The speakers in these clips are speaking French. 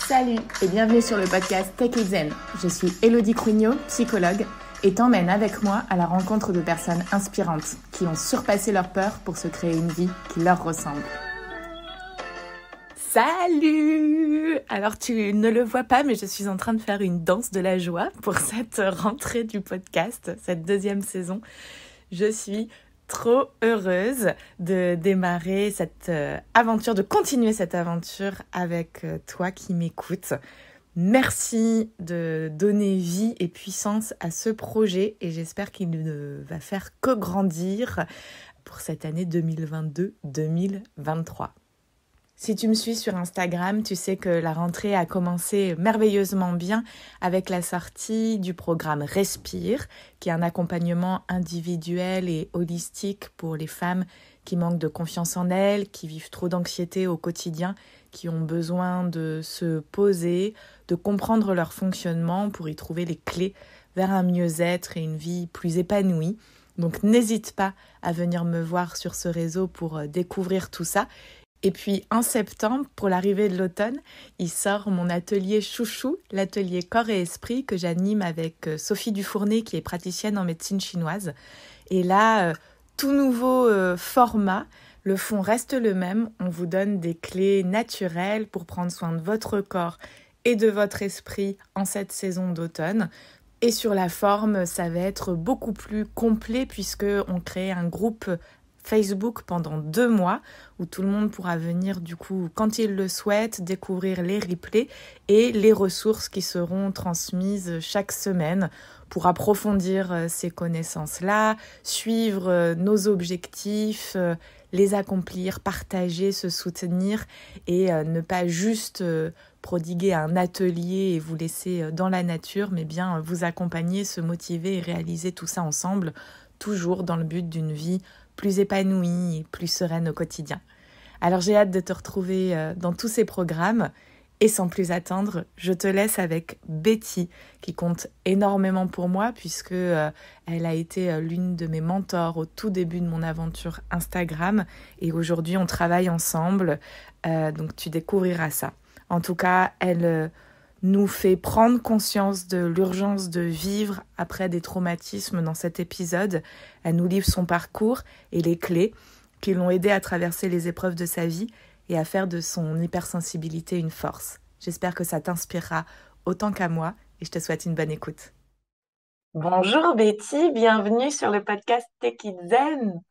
Salut et bienvenue sur le podcast Take It Zen. Je suis Elodie Cruignot, psychologue, et t'emmène avec moi à la rencontre de personnes inspirantes qui ont surpassé leur peur pour se créer une vie qui leur ressemble. Salut! Alors tu ne le vois pas, mais je suis en train de faire une danse de la joie pour cette rentrée du podcast, cette deuxième saison. Je suis trop heureuse de démarrer cette aventure, de continuer cette aventure avec toi qui m'écoutes. Merci de donner vie et puissance à ce projet et j'espère qu'il ne va faire que grandir pour cette année 2022-2023. Si tu me suis sur Instagram, tu sais que la rentrée a commencé merveilleusement bien avec la sortie du programme Respire, qui est un accompagnement individuel et holistique pour les femmes qui manquent de confiance en elles, qui vivent trop d'anxiété au quotidien, qui ont besoin de se poser, de comprendre leur fonctionnement pour y trouver les clés vers un mieux-être et une vie plus épanouie. Donc n'hésite pas à venir me voir sur ce réseau pour découvrir tout ça. Et puis en septembre, pour l'arrivée de l'automne, il sort mon atelier chouchou, l'atelier corps et esprit que j'anime avec Sophie Dufournet qui est praticienne en médecine chinoise. Et là, tout nouveau format, le fond reste le même. On vous donne des clés naturelles pour prendre soin de votre corps et de votre esprit en cette saison d'automne. Et sur la forme, ça va être beaucoup plus complet puisqu'on crée un groupe Facebook pendant 2 mois où tout le monde pourra venir du coup quand il le souhaite découvrir les replays et les ressources qui seront transmises chaque semaine pour approfondir ces connaissances-là, suivre nos objectifs, les accomplir, partager, se soutenir et ne pas juste prodiguer un atelier et vous laisser dans la nature, mais bien vous accompagner, se motiver et réaliser tout ça ensemble, toujours dans le but d'une vie plus épanouie et plus sereine au quotidien. Alors j'ai hâte de te retrouver dans tous ces programmes et sans plus attendre, je te laisse avec Betty qui compte énormément pour moi puisque elle a été l'une de mes mentors au tout début de mon aventure Instagram et aujourd'hui on travaille ensemble, donc tu découvriras ça. En tout cas, elle nous fait prendre conscience de l'urgence de vivre après des traumatismes dans cet épisode. Elle nous livre son parcours et les clés qui l'ont aidé à traverser les épreuves de sa vie et à faire de son hypersensibilité une force. J'espère que ça t'inspirera autant qu'à moi et je te souhaite une bonne écoute. Bonjour Betty, bienvenue sur le podcast Take It Zen.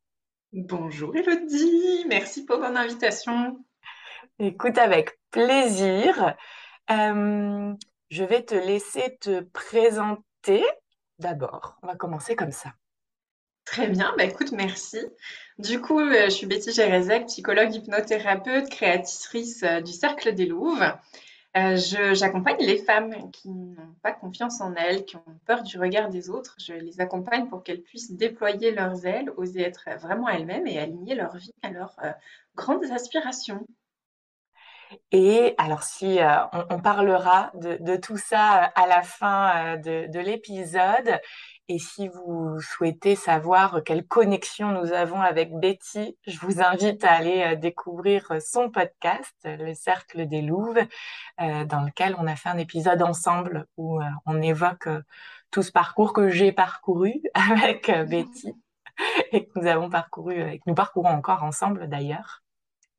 Bonjour Elodie, merci pour ton invitation. Écoute, avec plaisir. Je vais te laisser te présenter d'abord. On va commencer comme ça. Très bien, écoute, merci. Du coup, je suis Betty Gérezek, psychologue hypnothérapeute, créatrice du Cercle des Louves. J'accompagne les femmes qui n'ont pas confiance en elles, qui ont peur du regard des autres. Je les accompagne pour qu'elles puissent déployer leurs ailes, oser être vraiment elles-mêmes et aligner leur vie à leurs grandes aspirations. Et alors, si on parlera de tout ça à la fin de l'épisode, et si vous souhaitez savoir quelle connexion nous avons avec Betty, je vous invite à aller découvrir son podcast, Le Cercle des Louves, dans lequel on a fait un épisode ensemble où on évoque tout ce parcours que j'ai parcouru avec Betty et que nous avons parcouru et que nous parcourons encore ensemble d'ailleurs.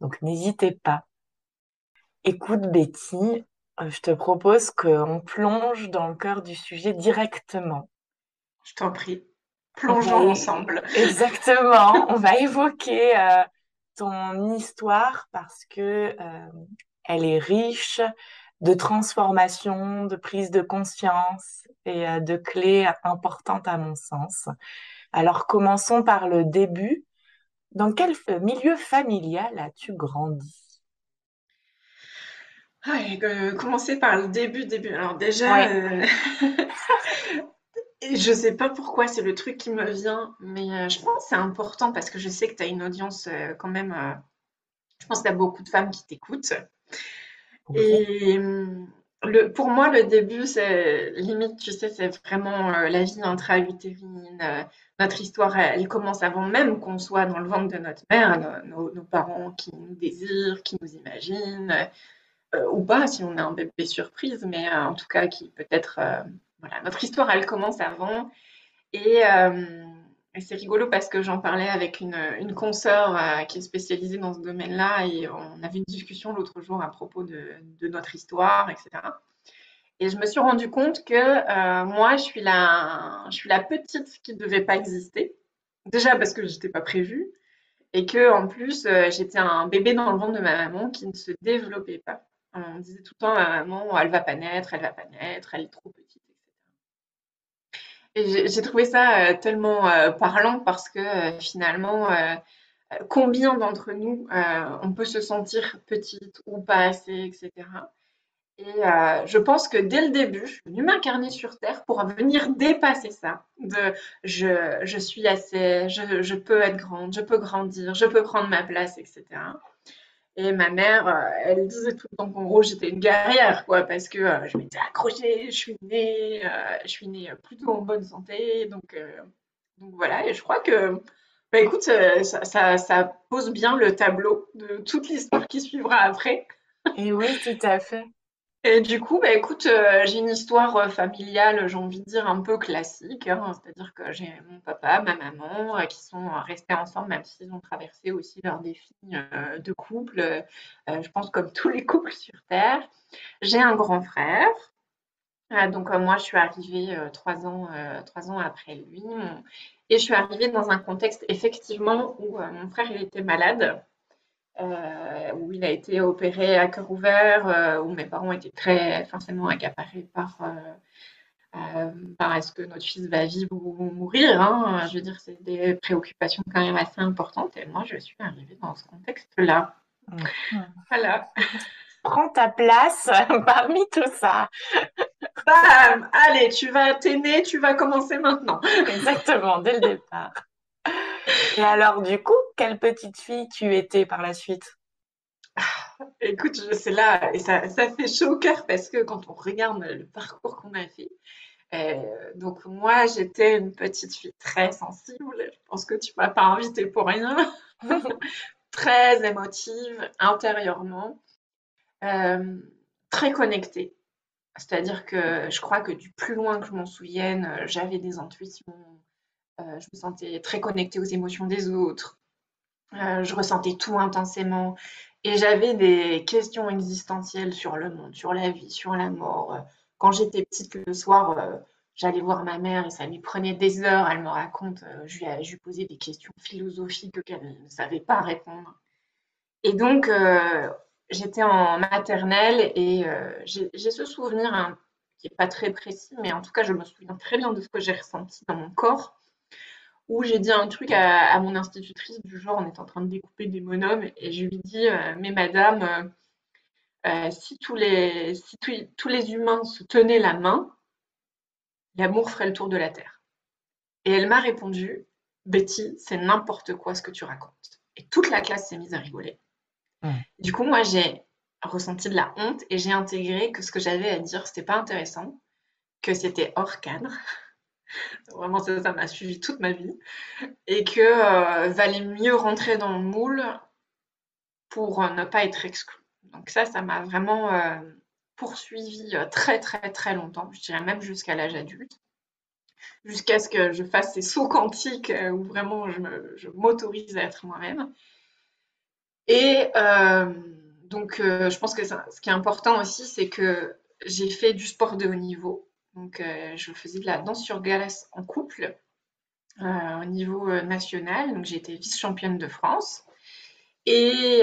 Donc, n'hésitez pas. Écoute, Betty, je te propose qu'on plonge dans le cœur du sujet directement. Je t'en prie, On va plongeons ensemble. Exactement, on va évoquer ton histoire parce que elle est riche de transformation, de prise de conscience et de clés importantes à mon sens. Alors commençons par le début. Dans quel milieu familial as-tu grandi? Commencer par le début. Alors déjà, Oui. et je sais pas pourquoi, c'est le truc qui me vient, mais je pense que c'est important parce que je sais que tu as une audience quand même, je pense que tu as beaucoup de femmes qui t'écoutent. Oui. Et pour moi, le début, c'est limite, tu sais, c'est vraiment la vie intra-utérine. Notre histoire, elle commence avant même qu'on soit dans le ventre de notre mère, nos parents qui nous désirent, qui nous imaginent. ou pas si on a un bébé surprise, mais en tout cas qui peut-être, voilà, notre histoire elle commence avant et c'est rigolo parce que j'en parlais avec une consoeur qui est spécialisée dans ce domaine-là et on avait une discussion l'autre jour à propos de notre histoire, etc. Et je me suis rendu compte que moi, je suis la petite qui ne devait pas exister. Déjà parce que je n'étais pas prévue et que en plus, j'étais un bébé dans le ventre de ma maman qui ne se développait pas. On disait tout le temps à ma maman, elle va pas naître, elle va pas naître, elle est trop petite. Et j'ai trouvé ça tellement parlant parce que finalement, combien d'entre nous, on peut se sentir petite ou pas assez, etc. Et je pense que dès le début, je suis venue m'incarner sur Terre pour venir dépasser ça. Je suis assez, je peux être grande, je peux grandir, je peux prendre ma place, etc. Et ma mère, elle disait tout le temps qu'en gros, j'étais une guerrière, quoi, parce que je m'étais accrochée, je suis née plutôt en bonne santé. Donc voilà, et je crois que, bah écoute, ça pose bien le tableau de toute l'histoire qui suivra après. Et oui, tout à fait. Et du coup, bah écoute, j'ai une histoire familiale, j'ai envie de dire un peu classique, hein. C'est-à-dire que j'ai mon papa, ma maman, qui sont restés ensemble, même s'ils ont traversé aussi leurs défis de couple, je pense comme tous les couples sur Terre. J'ai un grand frère, donc moi je suis arrivée 3 ans après lui, et je suis arrivée dans un contexte effectivement où mon frère il était malade, où il a été opéré à cœur ouvert, où mes parents étaient très forcément accaparés par est-ce que notre fils va vivre ou mourir, hein. Je veux dire, c'est des préoccupations quand même assez importantes. Et moi, je suis arrivée dans ce contexte-là. Mhm. Voilà. Prends ta place parmi tout ça. Bam! Allez, t'es né, tu vas commencer maintenant. Exactement, dès le départ. Et alors, du coup, quelle petite fille tu étais par la suite? Écoute, c'est là, et ça fait chaud au cœur parce que quand on regarde le parcours qu'on a fait, donc moi, j'étais une petite fille très sensible. Je pense que tu m'as pas invitée pour rien. Très émotive intérieurement, euh, très connectée. C'est-à-dire que je crois que du plus loin que je m'en souvienne, j'avais des intuitions, je me sentais très connectée aux émotions des autres, je ressentais tout intensément et j'avais des questions existentielles sur le monde, sur la vie, sur la mort. Quand j'étais petite le soir, j'allais voir ma mère et ça lui prenait des heures, elle me raconte, je lui posais des questions philosophiques auxquelles elle ne savait pas répondre. Et donc, j'étais en maternelle et j'ai ce souvenir, hein, qui est pas très précis, mais en tout cas, je me souviens très bien de ce que j'ai ressenti dans mon corps, où j'ai dit un truc à mon institutrice du genre, on est en train de découper des bonhommes, et je lui dis, mais madame, si tous les humains se tenaient la main, l'amour ferait le tour de la Terre. Et elle m'a répondu, Betty, c'est n'importe quoi ce que tu racontes. Et toute la classe s'est mise à rigoler. Mhm. Du coup, moi, j'ai ressenti de la honte et j'ai intégré que ce que j'avais à dire, c'était pas intéressant, que c'était hors cadre. Vraiment, ça m'a suivi toute ma vie. Et que valait mieux rentrer dans le moule pour ne pas être exclu. Donc ça m'a vraiment poursuivi très, très, très longtemps. Je dirais même jusqu'à l'âge adulte. Jusqu'à ce que je fasse ces sauts quantiques où vraiment je m'autorise à être moi-même. Et donc, je pense que ce qui est important aussi, c'est que j'ai fait du sport de haut niveau. Donc, je faisais de la danse sur glace en couple au niveau national. Donc, j'ai été vice-championne de France. Et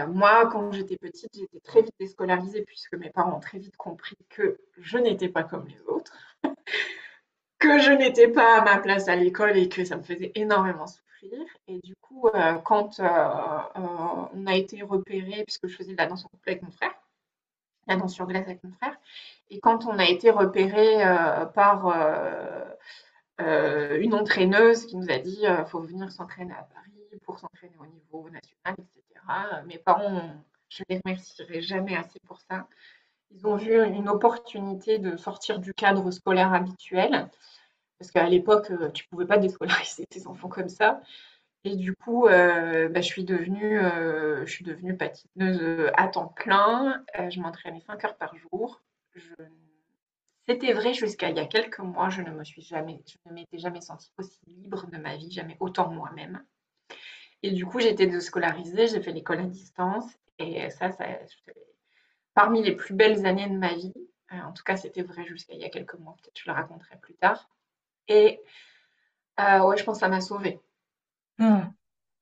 moi, quand j'étais petite, j'étais très vite déscolarisée puisque mes parents ont très vite compris que je n'étais pas comme les autres, que je n'étais pas à ma place à l'école et que ça me faisait énormément souffrir. Et du coup, quand on a été repéré, puisque je faisais de la danse en couple avec mon frère, la danse sur glace avec mon frère, et quand on a été repéré par une entraîneuse qui nous a dit faut venir s'entraîner à Paris pour s'entraîner au niveau national, etc. Mes parents, je ne les remercierai jamais assez pour ça. Ils ont vu une opportunité de sortir du cadre scolaire habituel parce qu'à l'époque, tu pouvais pas déscolariser tes enfants comme ça. Et du coup, je suis devenue patineuse à temps plein. Je m'entraînais 5 heures par jour. Je- C'était vrai jusqu'à il y a quelques mois. Je ne m'étais jamais sentie aussi libre de ma vie, jamais autant moi-même. Et du coup, j'ai été déscolarisée, j'ai fait l'école à distance. Et c'était parmi les plus belles années de ma vie. En tout cas, c'était vrai jusqu'à il y a quelques mois. Peut-être je le raconterai plus tard. Et ouais, je pense que ça m'a sauvée. Hmm.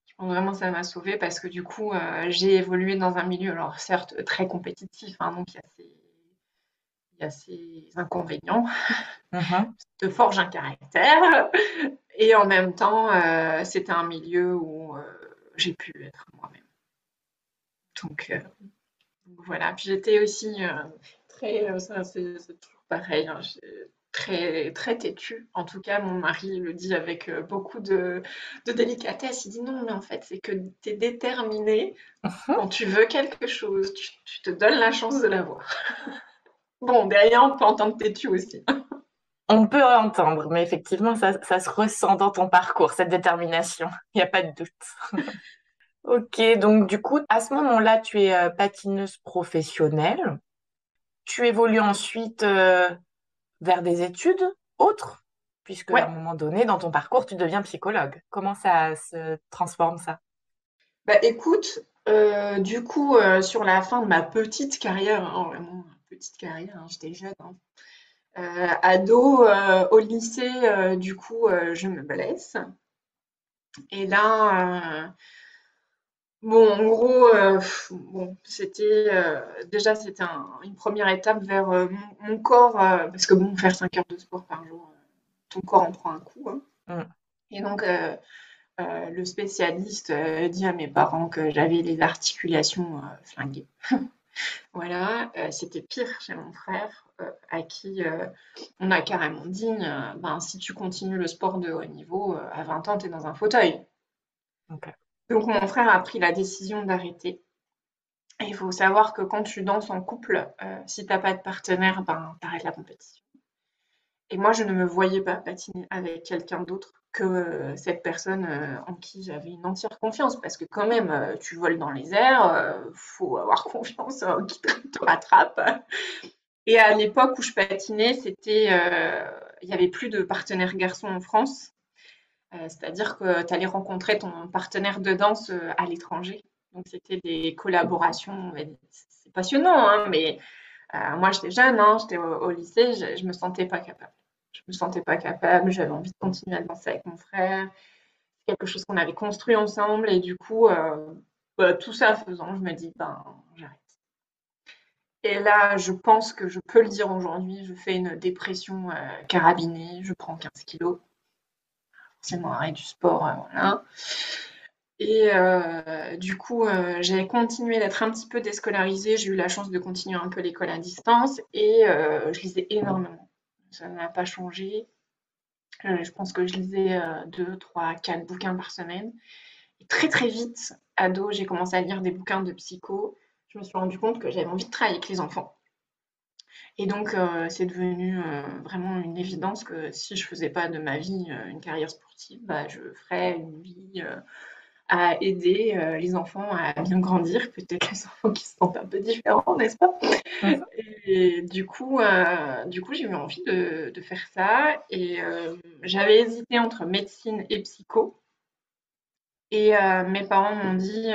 Je pense vraiment que ça m'a sauvée parce que du coup, j'ai évolué dans un milieu, alors certes très compétitif, hein, donc il y a ses inconvénients, Mhm. te forge un caractère. Et en même temps, c'était un milieu où j'ai pu être moi-même. Donc, voilà. Puis j'étais aussi très, ça c'est toujours pareil, hein, très, très têtue. En tout cas, mon mari le dit avec beaucoup de délicatesse. Il dit non, mais en fait, c'est que tu es déterminée. Quand tu veux quelque chose, tu te donnes la chance de l'avoir. Bon, derrière, on peut entendre têtu aussi. On peut entendre, mais effectivement, ça se ressent dans ton parcours, cette détermination. Il n'y a pas de doute. Ok, donc du coup, à ce moment-là, tu es patineuse professionnelle. Tu évolues ensuite vers des études autres, puisque à un Ouais, moment donné, dans ton parcours, tu deviens psychologue. Comment ça se transforme ça? bah écoute, du coup, sur la fin de ma petite carrière, hein, vraiment petite carrière, hein, j'étais jeune, hein, ado, au lycée, du coup, je me blesse. Et là, bon, en gros, bon, déjà c'était une première étape vers mon corps, parce que bon, faire 5 heures de sport par jour, ton corps en prend un coup, hein. Mm. Et donc, le spécialiste dit à mes parents que j'avais les articulations flinguées. Voilà, c'était pire chez mon frère, à qui on a carrément dit ben, si tu continues le sport de haut niveau, à 20 ans, tu es dans un fauteuil. Ok. Donc, mon frère a pris la décision d'arrêter. Et il faut savoir que quand tu danses en couple, si t'as pas de partenaire, ben, t'arrêtes la compétition. Et moi, je ne me voyais pas patiner avec quelqu'un d'autre que cette personne en qui j'avais une entière confiance. Parce que quand même, tu voles dans les airs, faut avoir confiance qui te rattrape. Et à l'époque où je patinais, il y avait plus de partenaires garçons en France. C'est-à-dire que tu allais rencontrer ton partenaire de danse à l'étranger. Donc c'était des collaborations. C'est passionnant, hein, mais moi j'étais jeune, hein, j'étais au lycée, je me sentais pas capable. Je me sentais pas capable, j'avais envie de continuer à danser avec mon frère, quelque chose qu'on avait construit ensemble, et du coup, bah, tout ça faisant, je me dis, ben, j'arrête. Et là, je pense que je peux le dire aujourd'hui, je fais une dépression carabinée, je prends 15 kilos, c'est mon arrêt du sport, voilà. Et du coup, j'ai continué d'être un petit peu déscolarisée. J'ai eu la chance de continuer un peu l'école à distance et je lisais énormément. Ça n'a pas changé. Je pense que je lisais 2, 3, 4 bouquins par semaine. Et très très vite, ado, j'ai commencé à lire des bouquins de psycho. Je me suis rendu compte que j'avais envie de travailler avec les enfants. Et donc, c'est devenu vraiment une évidence que si je faisais pas de ma vie une carrière sportive, bah, je ferais une vie à aider les enfants à bien grandir, peut-être les enfants qui se sentent un peu différents, n'est-ce pas? Mhm. Et du coup j'ai eu envie de faire ça et j'avais hésité entre médecine et psycho. Et mes parents m'ont dit,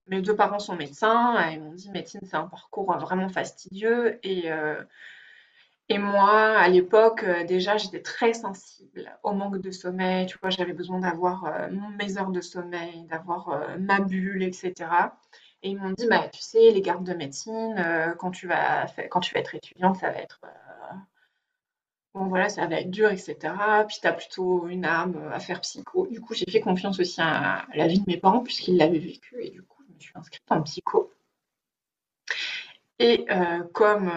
mes deux parents sont médecins, et ils m'ont dit médecine c'est un parcours vraiment fastidieux et moi, à l'époque, déjà, j'étais très sensible au manque de sommeil. Tu vois, j'avais besoin d'avoir mes heures de sommeil, d'avoir ma bulle, etc. Et ils m'ont dit, bah, tu sais, les gardes de médecine, quand tu vas être étudiante, ça va être, bon, voilà, ça va être dur, etc. Puis tu as plutôt une âme à faire psycho. Du coup, j'ai fait confiance aussi à la vie de mes parents, puisqu'ils l'avaient vécu. Et du coup, je me suis inscrite en psycho. Et comme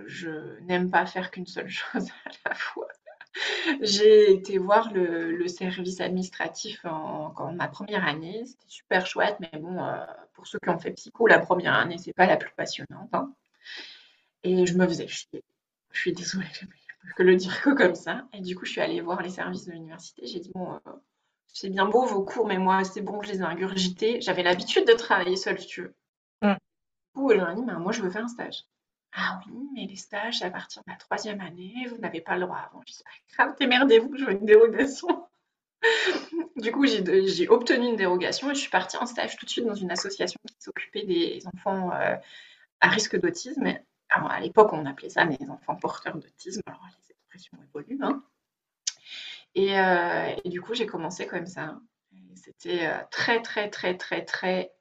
je n'aime pas faire qu'une seule chose à la fois, j'ai été voir le service administratif en ma première année. C'était super chouette, mais bon, pour ceux qui ont fait psycho, la première année, c'est pas la plus passionnante, hein. Et je me faisais chier. Je suis désolée, je peux que le dire que comme ça. Et du coup, je suis allée voir les services de l'université. J'ai dit, bon, c'est bien beau vos cours, mais moi, c'est bon, je les ai ingurgités. J'avais l'habitude de travailler seule, si tu veux. Mm. Du coup, elle m'a dit, mais moi, je veux faire un stage. Ah oui, mais les stages, c'est à partir de la troisième année, vous n'avez pas le droit avant. Je dis, pas grave, démerdez-vous, je veux une dérogation. Du coup, j'ai obtenu une dérogation et je suis partie en stage tout de suite dans une association qui s'occupait des enfants à risque d'autisme. Alors, à l'époque, on appelait ça les enfants porteurs d'autisme. Alors, les expressions évoluent, hein. Et du coup, j'ai commencé comme ça. C'était très, très, très, très, très,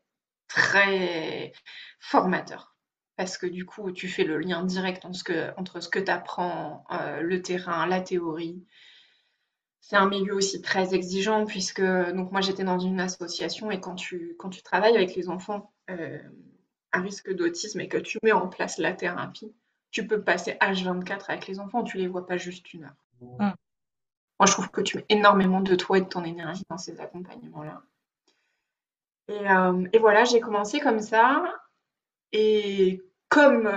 très formateur. Parce que du coup, tu fais le lien direct entre ce que tu apprends, le terrain, la théorie. C'est un milieu aussi très exigeant puisque donc moi j'étais dans une association et quand tu travailles avec les enfants à risque d'autisme et que tu mets en place la thérapie, tu peux passer H24 avec les enfants, tu les vois pas juste une heure. Mm. Moi je trouve que tu mets énormément de toi et de ton énergie dans ces accompagnements-là. Et voilà, j'ai commencé comme ça et comme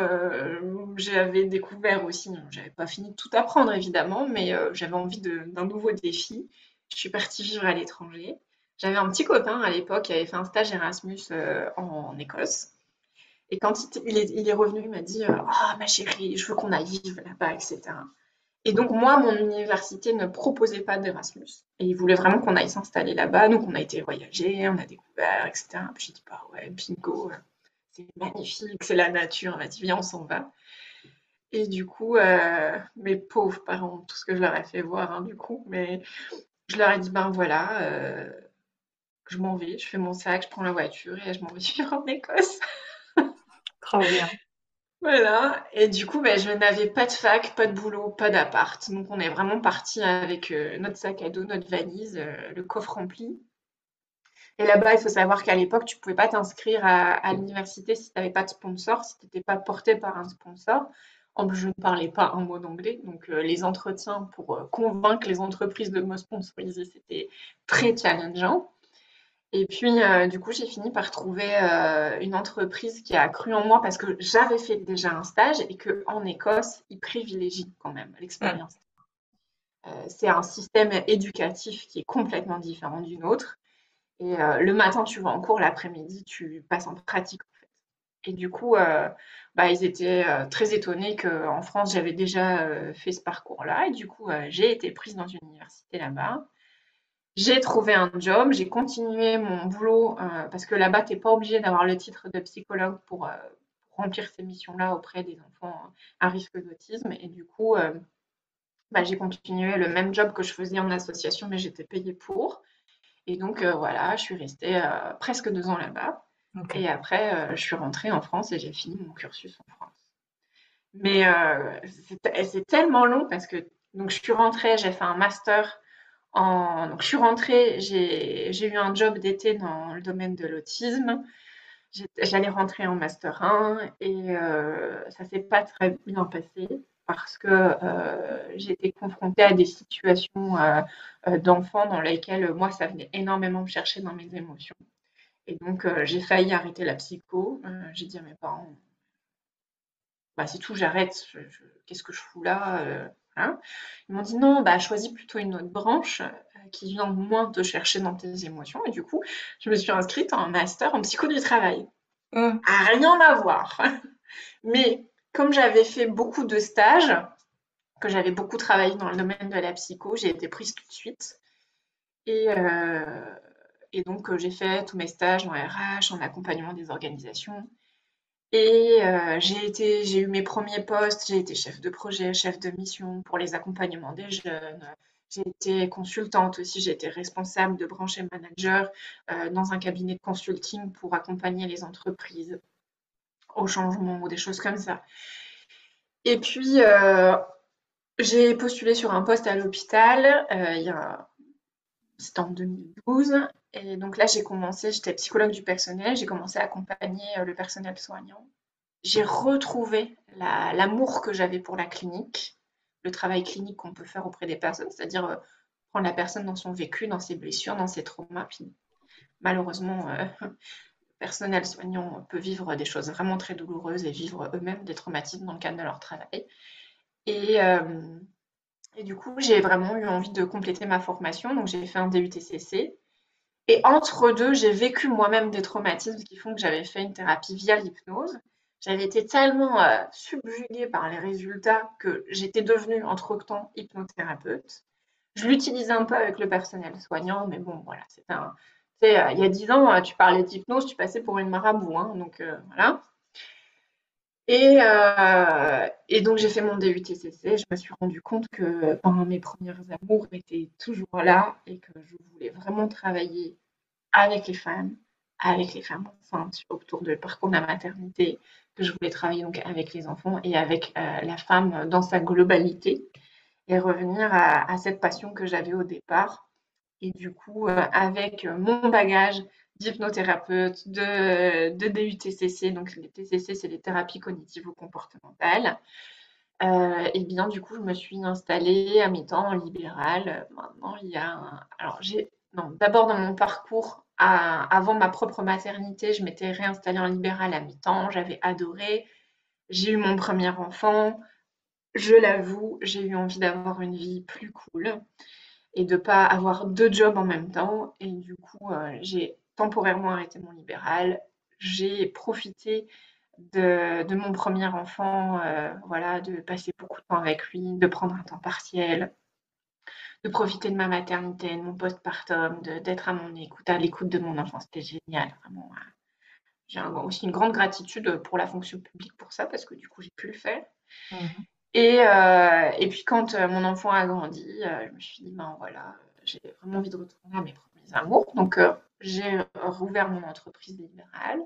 j'avais découvert aussi, j'avais pas fini de tout apprendre évidemment, mais j'avais envie d'un nouveau défi. Je suis partie vivre à l'étranger. J'avais un petit copain à l'époque qui avait fait un stage Erasmus en Écosse. Et quand il est revenu, il m'a dit ah, ma chérie, je veux qu'on aille vivre là-bas, etc. Et donc, moi, mon université ne proposait pas d'Erasmus. Et il voulait vraiment qu'on aille s'installer là-bas. Donc, on a été voyager, on a découvert, etc. Puis j'ai dit, bah ouais, bingo, c'est magnifique, c'est la nature. On m'a dit, viens, on s'en va. Et du coup, mes pauvres parents, tout ce que je leur ai fait voir, hein, du coup, mais je leur ai dit, ben voilà, je m'en vais, je fais mon sac, je prends la voiture et je m'en vais vivre en Écosse. Trop bien. Voilà. Et du coup, ben, je n'avais pas de fac, pas de boulot, pas d'appart. Donc, on est vraiment parti avec notre sac à dos, notre valise, le coffre rempli. Et là-bas, il faut savoir qu'à l'époque, tu pouvais pas t'inscrire à l'université si tu n'avais pas de sponsor, si tu n'étais pas porté par un sponsor. En plus, je ne parlais pas un mot d'anglais, donc les entretiens pour convaincre les entreprises de me sponsoriser, c'était très challengeant. Et puis, du coup, j'ai fini par trouver une entreprise qui a cru en moi parce que j'avais fait déjà un stage et qu'en Écosse, ils privilégient quand même Mm. l'expérience. C'est un système éducatif qui est complètement différent du nôtre. Et le matin, tu vas en cours, l'après-midi, tu passes en pratique, en fait. Et du coup, bah, ils étaient très étonnés qu'en France, j'avais déjà fait ce parcours-là. Et du coup, j'ai été prise dans une université là-bas. J'ai trouvé un job, j'ai continué mon boulot parce que là-bas, tu n'es pas obligé d'avoir le titre de psychologue pour remplir ces missions-là auprès des enfants à risque d'autisme. Et du coup, bah, j'ai continué le même job que je faisais en association, mais j'étais payée pour. Et donc, voilà, je suis restée presque 2 ans là-bas. Ok. Et après, je suis rentrée en France et j'ai fini mon cursus en France. Mais c'est tellement long parce que donc je suis rentrée, j'ai fait un master donc je suis rentrée, j'ai eu un job d'été dans le domaine de l'autisme. J'allais rentrer en master 1 et ça s'est pas très bien passé parce que j'ai été confrontée à des situations d'enfants dans lesquelles moi ça venait énormément me chercher dans mes émotions. Et donc j'ai failli arrêter la psycho. J'ai dit à mes parents, bah, c'est tout, j'arrête. Qu'est-ce que je fous là hein. Ils m'ont dit non, bah, choisis plutôt une autre branche qui vient moins te chercher dans tes émotions. Et du coup, je me suis inscrite en master en psycho du travail. Mm. Ah, rien à voir. Mais comme j'avais fait beaucoup de stages, que j'avais beaucoup travaillé dans le domaine de la psycho, j'ai été prise tout de suite. Et, euh, et donc, j'ai fait tous mes stages en RH, en accompagnement des organisations. Et j'ai eu mes premiers postes, j'ai été chef de projet, chef de mission pour les accompagnements des jeunes. J'ai été consultante aussi, j'ai été responsable de branche et manager dans un cabinet de consulting pour accompagner les entreprises au changement ou des choses comme ça. Et puis, j'ai postulé sur un poste à l'hôpital, c'était en 2012. Et donc là, j'étais psychologue du personnel, j'ai commencé à accompagner le personnel soignant. J'ai retrouvé l'amour que j'avais pour la clinique, le travail clinique qu'on peut faire auprès des personnes, c'est-à-dire prendre la personne dans son vécu, dans ses blessures, dans ses traumas. Puis malheureusement, le personnel soignant peut vivre des choses vraiment très douloureuses et vivre eux-mêmes des traumatismes dans le cadre de leur travail. Et, Et du coup, j'ai vraiment eu envie de compléter ma formation, donc j'ai fait un DUTCC. Et entre deux, j'ai vécu moi-même des traumatismes qui font que j'avais fait une thérapie via l'hypnose. J'avais été tellement subjuguée par les résultats que j'étais devenue entre-temps hypnothérapeute. Je l'utilisais un peu avec le personnel soignant, mais bon, voilà, c'était un. Tu sais, il y a 10 ans, tu parlais d'hypnose, tu passais pour une marabout, hein, donc voilà. Et donc j'ai fait mon DUTCC, je me suis rendu compte que ben, mes premiers amours étaient toujours là et que je voulais vraiment travailler avec les femmes enceintes autour du parcours de la maternité, que je voulais travailler donc avec les enfants et avec la femme dans sa globalité et revenir à cette passion que j'avais au départ. Et du coup, avec mon bagage d'hypnothérapeute, de DUTCC, donc les TCC, c'est les thérapies cognitivo-comportementales, et bien du coup, je me suis installée à mi-temps en libéral. Maintenant, il y a alors non, d'abord dans mon parcours, avant ma propre maternité, je m'étais réinstallée en libéral à mi-temps, j'avais adoré. J'ai eu mon premier enfant, je l'avoue, j'ai eu envie d'avoir une vie plus cool et de pas avoir deux jobs en même temps. Et du coup, j'ai temporairement arrêté mon libéral. J'ai profité de mon premier enfant, voilà, de passer beaucoup de temps avec lui, de prendre un temps partiel, de profiter de ma maternité, de mon postpartum, d'être à mon écoute, à l'écoute de mon enfant. C'était génial, vraiment. J'ai aussi une grande gratitude pour la fonction publique pour ça, parce que du coup, j'ai pu le faire. Mhm. Et puis quand mon enfant a grandi, je me suis dit, ben voilà, j'ai vraiment envie de retourner à mes premiers amours. Donc j'ai rouvert mon entreprise libérale.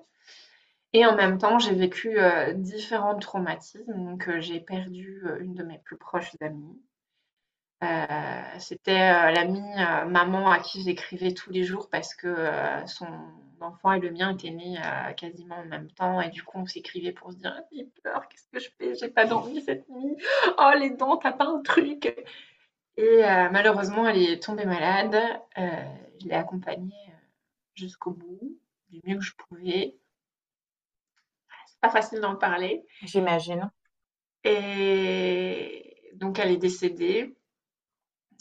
Et en même temps, j'ai vécu différents traumatismes. Donc j'ai perdu une de mes plus proches amies. C'était l'amie maman à qui j'écrivais tous les jours parce que son enfant et le mien étaient nés quasiment en même temps. Et du coup, on s'écrivait pour se dire, «Ah, j'ai peur, qu'est-ce que je fais? J'ai pas dormi cette nuit. Oh, les dents, t'as pas un truc?» Et malheureusement, elle est tombée malade. Je l'ai accompagnée jusqu'au bout, du mieux que je pouvais. C'est pas facile d'en parler. J'imagine. Et donc, elle est décédée.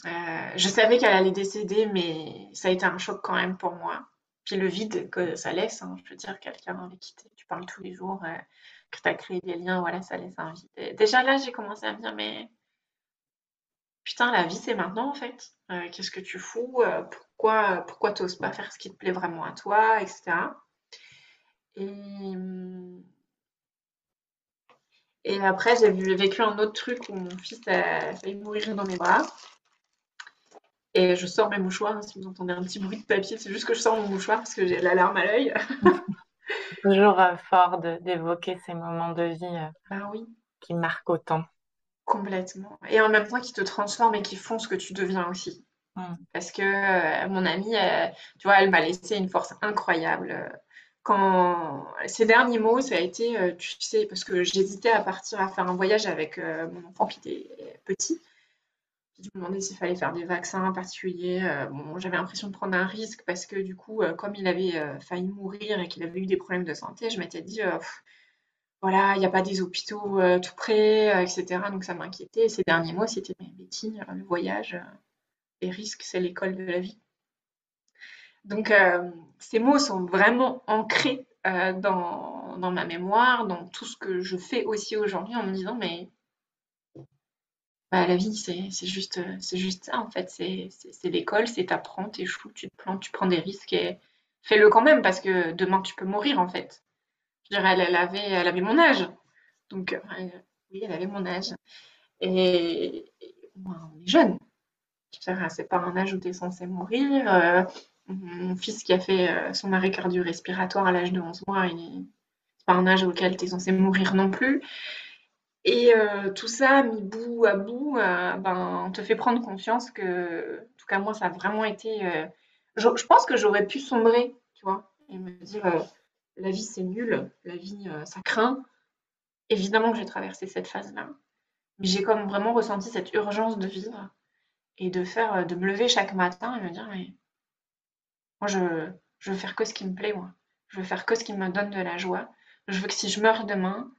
Je savais qu'elle allait décéder, mais ça a été un choc quand même pour moi. Puis le vide que ça laisse, hein, je veux dire, quelqu'un avec qui tu parles tous les jours, que tu as créé des liens, voilà, ça laisse un vide. Et déjà là, j'ai commencé à me dire, mais putain, la vie, c'est maintenant en fait. Qu'est-ce que tu fous? Pourquoi t'oses pas faire ce qui te plaît vraiment à toi, etc. Et, hum, et après, vécu un autre truc où mon fils a failli mourir dans mes bras. Et je sors mes mouchoirs, hein, si vous entendez un petit bruit de papier, c'est juste que je sors mon mouchoir parce que j'ai la larme à l'œil. Toujours fort d'évoquer ces moments de vie Bah oui, qui marquent autant. complètement. Et en même temps qui te transforment et qui font ce que tu deviens aussi. Mm. Parce que mon amie, tu vois, elle m'a laissé une force incroyable. Quand ces derniers mots, ça a été, tu sais, parce que j'hésitais à partir à faire un voyage avec mon enfant qui était petit. Je me demandais s'il fallait faire des vaccins particuliers. Bon, j'avais l'impression de prendre un risque parce que du coup, comme il avait failli mourir et qu'il avait eu des problèmes de santé, je m'étais dit, voilà, il n'y a pas des hôpitaux tout près, etc. Donc ça m'inquiétait. Et ces derniers mois, c'était, mais Betty, le voyage, les risques, c'est l'école de la vie. Donc ces mots sont vraiment ancrés dans ma mémoire, dans tout ce que je fais aussi aujourd'hui en me disant, mais bah, la vie, c'est juste ça, en fait. C'est l'école, c'est t'apprends, t'échoues, tu te plantes, tu prends des risques et fais-le quand même parce que demain, tu peux mourir, en fait. Je dirais, elle avait mon âge. Donc, oui, elle avait mon âge. Moi, on est jeune. C'est pas un âge où tu es censé mourir. Mon fils qui a fait son arrêt cardio-respiratoire à l'âge de 11 mois, c'est pas un âge auquel tu es censé mourir non plus. Et tout ça mis bout à bout, ben, te fait prendre conscience que, en tout cas moi, ça a vraiment été. Je pense que j'aurais pu sombrer, tu vois, et me dire la vie c'est nul, la vie ça craint. Évidemment que j'ai traversé cette phase-là, mais j'ai comme vraiment ressenti cette urgence de vivre et de me lever chaque matin et me dire mais moi je veux faire que ce qui me plaît, moi. Je veux faire que ce qui me donne de la joie. Je veux que si je meurs demain,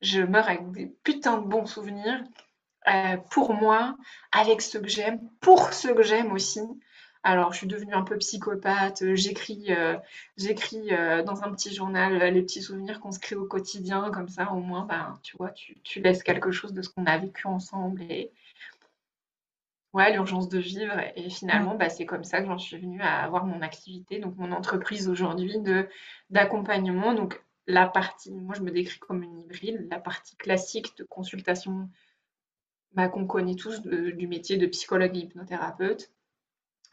je meurs avec des putains de bons souvenirs pour moi, avec ceux que j'aime, pour ceux que j'aime aussi. Alors, je suis devenue un peu psychopathe. J'écris dans un petit journal les petits souvenirs qu'on se crée au quotidien, comme ça, au moins, ben, tu vois, tu laisses quelque chose de ce qu'on a vécu ensemble et ouais, l'urgence de vivre. Et finalement, bah, c'est comme ça que j'en suis venue à avoir mon activité, donc mon entreprise aujourd'hui d'accompagnement. Donc, la partie, moi, je me décris comme une hybride, la partie classique de consultation bah, qu'on connaît tous du métier de psychologue et hypnothérapeute.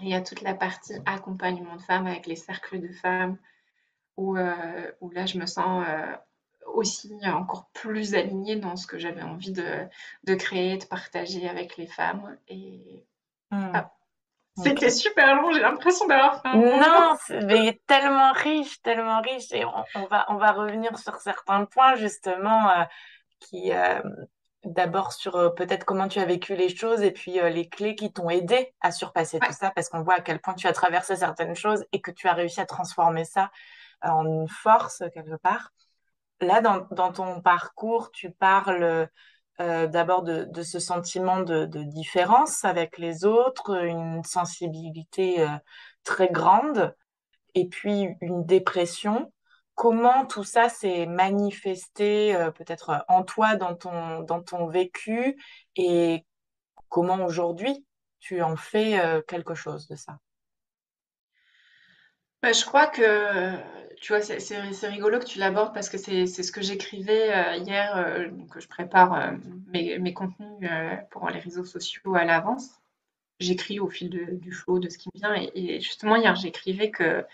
Et il y a toute la partie accompagnement de femmes avec les cercles de femmes où là, je me sens aussi encore plus alignée dans ce que j'avais envie de créer, de partager avec les femmes. Et Hmm, ah, ok. c'était super long, j'ai l'impression d'avoir fait un roman. Non, mais tellement riche, et on va revenir sur certains points justement qui, d'abord sur peut-être comment tu as vécu les choses et puis les clés qui t'ont aidé à surpasser tout Ouais. ça, parce qu'on voit à quel point tu as traversé certaines choses et que tu as réussi à transformer ça en une force quelque part. Là, dans ton parcours, tu parles d'abord de ce sentiment de différence avec les autres, une sensibilité très grande et puis une dépression. Comment tout ça s'est manifesté peut-être en toi, dans ton vécu, et comment aujourd'hui tu en fais quelque chose de ça? Bah, je crois que, tu vois, c'est rigolo que tu l'abordes parce que c'est ce que j'écrivais hier, donc je prépare mes contenus pour les réseaux sociaux à l'avance. J'écris au fil du flow, de ce qui me vient. Et justement, hier, j'écrivais que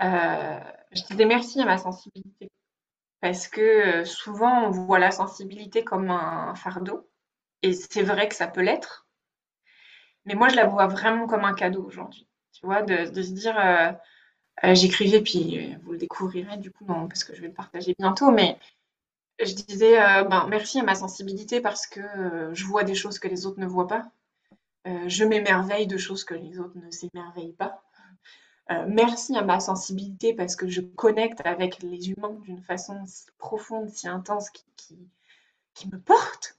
je disais merci à ma sensibilité. Parce que souvent, on voit la sensibilité comme un fardeau. Et c'est vrai que ça peut l'être. Mais moi, je la vois vraiment comme un cadeau aujourd'hui. Tu vois, de se dire, j'écrivais, puis vous le découvrirez du coup, non, parce que je vais le partager bientôt. Mais je disais, ben, merci à ma sensibilité parce que je vois des choses que les autres ne voient pas. Je m'émerveille de choses que les autres ne s'émerveillent pas. Merci à ma sensibilité parce que je connecte avec les humains d'une façon si profonde, si intense, qui me porte.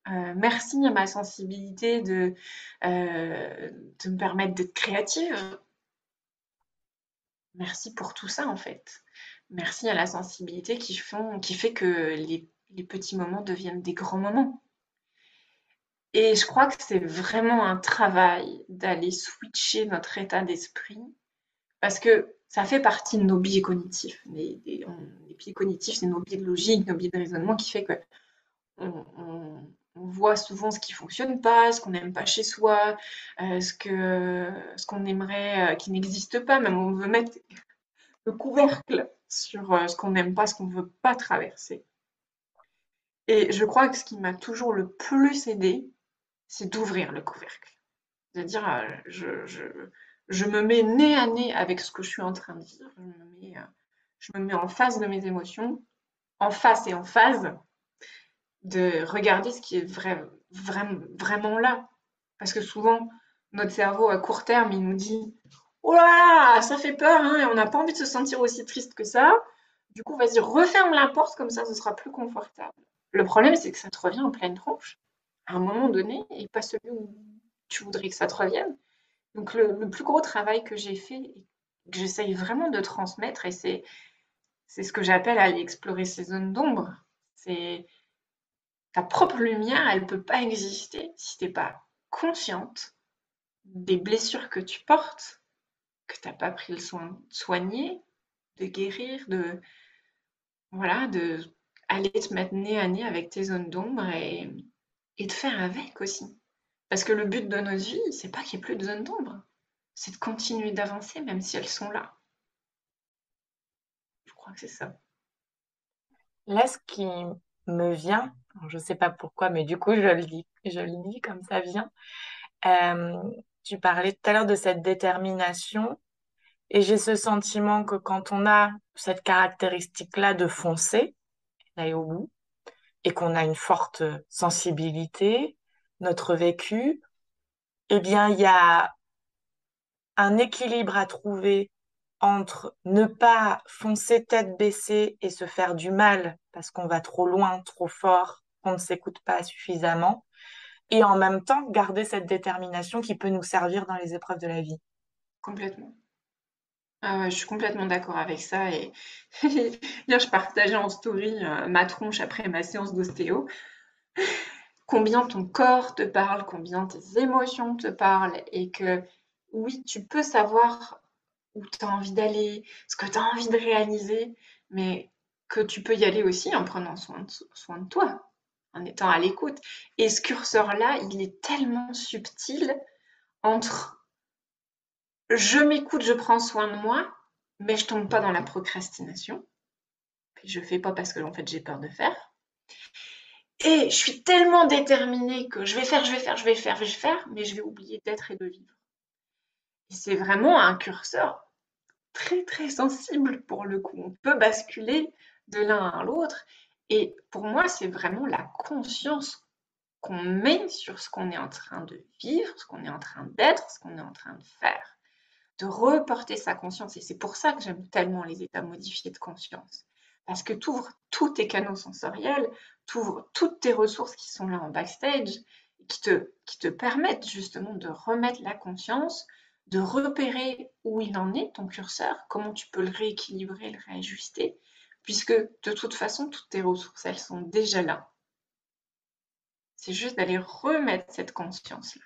Merci à ma sensibilité de me permettre d'être créative. Merci pour tout ça en fait. Merci à la sensibilité qui fait que les petits moments deviennent des grands moments. Et je crois que c'est vraiment un travail d'aller switcher notre état d'esprit parce que ça fait partie de nos biais cognitifs. Les biais cognitifs, c'est nos biais de logique, nos biais de raisonnement qui fait que on voit souvent ce qui fonctionne pas, ce qu'on n'aime pas chez soi, ce qu'on aimerait qui n'existe pas. Même on veut mettre le couvercle sur ce qu'on n'aime pas, ce qu'on ne veut pas traverser. Et je crois que ce qui m'a toujours le plus aidé, c'est d'ouvrir le couvercle. C'est-à-dire, je me mets nez à nez avec ce que je suis en train de vivre, je me mets en face de mes émotions, en face et en phase, de regarder ce qui est vraiment là. Parce que souvent, notre cerveau, à court terme, il nous dit oh là là, ça fait peur, hein, et on n'a pas envie de se sentir aussi triste que ça. Du coup, vas-y, referme la porte, comme ça, ce sera plus confortable. Le problème, c'est que ça te revient en pleine tronche, à un moment donné, et pas celui où tu voudrais que ça te revienne. Donc, le plus gros travail que j'ai fait, et que j'essaye vraiment de transmettre, et c'est ce que j'appelle aller explorer ces zones d'ombre. C'est ta propre lumière, elle ne peut pas exister si tu n'es pas consciente des blessures que tu portes, que tu n'as pas pris le soin de soigner, de guérir, voilà, de aller te mettre nez à nez avec tes zones d'ombre et de faire avec aussi. Parce que le but de notre vie, c'est pas qu'il n'y ait plus de zones d'ombre, c'est de continuer d'avancer même si elles sont là. Je crois que c'est ça. Là, ce qui me vient, alors je ne sais pas pourquoi, mais du coup, je le dis comme ça vient. Euh, Tu parlais tout à l'heure de cette détermination, et j'ai ce sentiment que quand on a cette caractéristique-là de foncer, d'aller au bout, et qu'on a une forte sensibilité, notre vécu, eh bien, il y a un équilibre à trouver entre ne pas foncer tête baissée et se faire du mal parce qu'on va trop loin, trop fort, qu'on ne s'écoute pas suffisamment, et en même temps garder cette détermination qui peut nous servir dans les épreuves de la vie. Complètement. Ah ouais, je suis complètement d'accord avec ça. Et hier, je partageais en story ma tronche après ma séance d'ostéo. Combien ton corps te parle, combien tes émotions te parlent, et que oui, tu peux savoir où tu as envie d'aller, ce que tu as envie de réaliser, mais que tu peux y aller aussi en prenant soin de toi, en étant à l'écoute. Et ce curseur-là, il est tellement subtil entre je m'écoute, je prends soin de moi, mais je tombe pas dans la procrastination. Puis je fais pas parce que en fait j'ai peur de faire. Et je suis tellement déterminée que je vais faire, je vais faire, je vais faire, je vais faire, mais je vais oublier d'être et de vivre. Et c'est vraiment un curseur très très sensible pour le coup. On peut basculer de l'un à l'autre. Et pour moi, c'est vraiment la conscience qu'on met sur ce qu'on est en train de vivre, ce qu'on est en train d'être, ce qu'on est en train de faire. De reporter sa conscience. Et c'est pour ça que j'aime tellement les états modifiés de conscience. Parce que tu ouvres tous tes canaux sensoriels, tu ouvres toutes tes ressources qui sont là en backstage, qui te permettent justement de remettre la conscience, de repérer où il en est, ton curseur, comment tu peux le rééquilibrer, le réajuster, puisque de toute façon, toutes tes ressources, elles sont déjà là. C'est juste d'aller remettre cette conscience-là.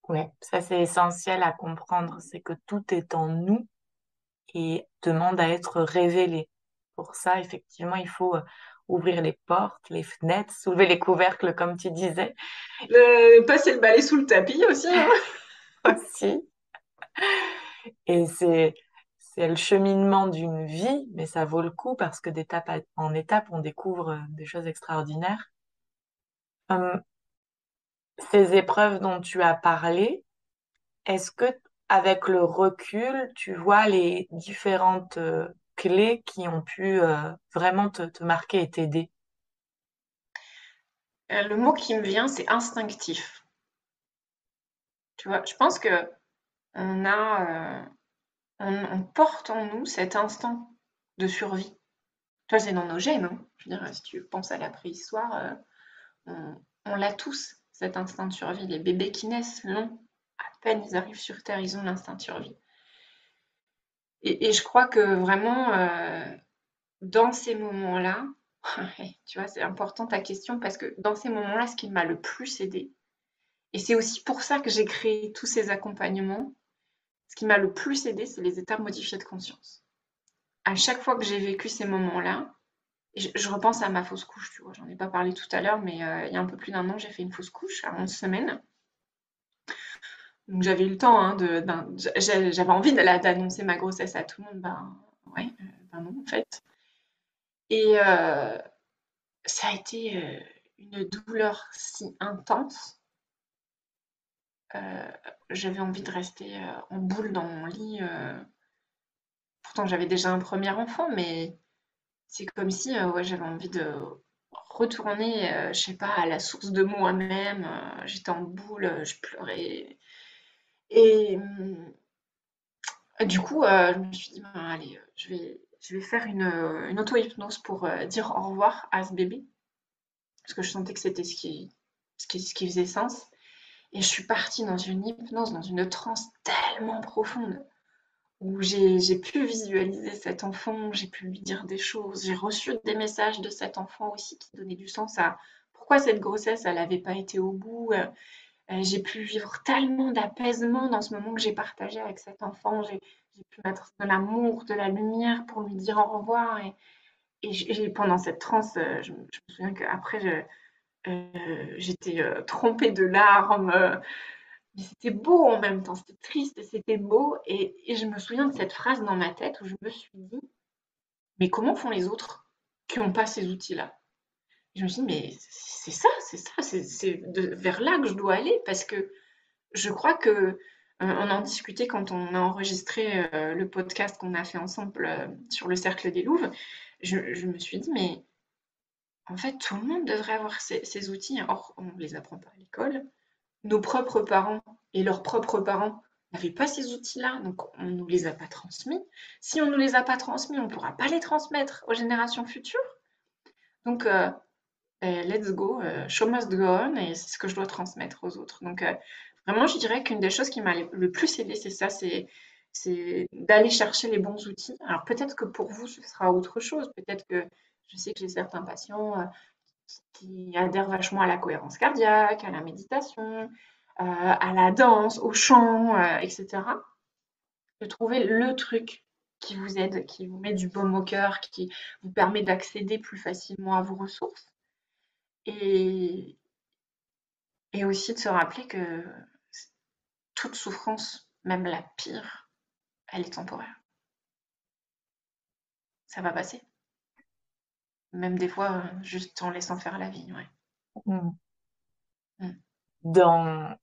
Ouais, ça c'est essentiel à comprendre, c'est que tout est en nous et demande à être révélé. Pour ça, effectivement, il faut ouvrir les portes, les fenêtres, soulever les couvercles, comme tu disais, Passer le balai sous le tapis aussi, hein. aussi. Et c'est le cheminement d'une vie, mais ça vaut le coup parce que d'étape en étape, on découvre des choses extraordinaires. Hum, Ces épreuves dont tu as parlé, est-ce que, avec le recul, tu vois les différentes clés qui ont pu vraiment te marquer et t'aider? Le mot qui me vient, c'est instinctif. Tu vois, je pense que on a, on porte en nous cet instinct de survie. Toi, c'est dans nos gènes, hein. Je veux dire, si tu penses à la préhistoire, on l'a tous, cet instinct de survie. Les bébés qui naissent l'ont. À peine ils arrivent sur Terre, ils ont l'instinct de survie. Et je crois que vraiment, dans ces moments-là, tu vois, c'est important ta question parce que dans ces moments-là, ce qui m'a le plus aidé, et c'est aussi pour ça que j'ai créé tous ces accompagnements, ce qui m'a le plus aidé, c'est les états modifiés de conscience. À chaque fois que j'ai vécu ces moments-là, je repense à ma fausse couche, tu vois, j'en ai pas parlé tout à l'heure, mais il y a un peu plus d'un an, j'ai fait une fausse couche à 11 semaines. Donc j'avais eu le temps, hein, j'avais envie d'annoncer ma grossesse à tout le monde, ben ouais, ben non en fait. Et ça a été une douleur si intense. euh, J'avais envie de rester en boule dans mon lit. Pourtant j'avais déjà un premier enfant, mais c'est comme si ouais, j'avais envie de retourner, je sais pas, à la source de moi-même. J'étais en boule, je pleurais. Et du coup, je me suis dit, ben, allez, je vais faire une auto-hypnose pour dire au revoir à ce bébé, parce que je sentais que c'était ce qui faisait sens. Et je suis partie dans une hypnose, dans une transe tellement profonde, où j'ai pu visualiser cet enfant, j'ai pu lui dire des choses, j'ai reçu des messages de cet enfant aussi qui donnaient du sens à pourquoi cette grossesse, elle n'avait pas été au bout. J'ai pu vivre tellement d'apaisement dans ce moment que j'ai partagé avec cet enfant. J'ai pu mettre de l'amour, de la lumière pour lui dire au revoir. Et pendant cette transe, je me souviens qu'après, j'étais trempée de larmes. Mais c'était beau en même temps, c'était triste et c'était beau. Et je me souviens de cette phrase dans ma tête où je me suis dit, mais comment font les autres qui n'ont pas ces outils-là? Et je me suis dit, mais c'est ça, vers là que je dois aller parce que je crois que on en discutait quand on a enregistré le podcast qu'on a fait ensemble sur le Cercle des Louves. Je me suis dit, mais en fait, tout le monde devrait avoir ces outils. Or, on ne les apprend pas à l'école. Nos propres parents et leurs propres parents n'avaient pas ces outils-là, donc on ne nous les a pas transmis. Si on ne nous les a pas transmis, on ne pourra pas les transmettre aux générations futures. Donc, let's go, show must go on et c'est ce que je dois transmettre aux autres. Donc vraiment, je dirais qu'une des choses qui m'a le plus aidée, c'est ça, c'est d'aller chercher les bons outils. Alors peut-être que pour vous, ce sera autre chose. Peut-être que je sais que j'ai certains patients qui adhèrent vachement à la cohérence cardiaque, à la méditation, à la danse, au chant, etc. De trouver le truc qui vous aide, qui vous met du baume au cœur, qui vous permet d'accéder plus facilement à vos ressources. Et, et aussi de se rappeler que toute souffrance, même la pire, elle est temporaire. Ça va passer. Même des fois, juste en laissant faire la vie. Ouais. Mm. Mm. Dans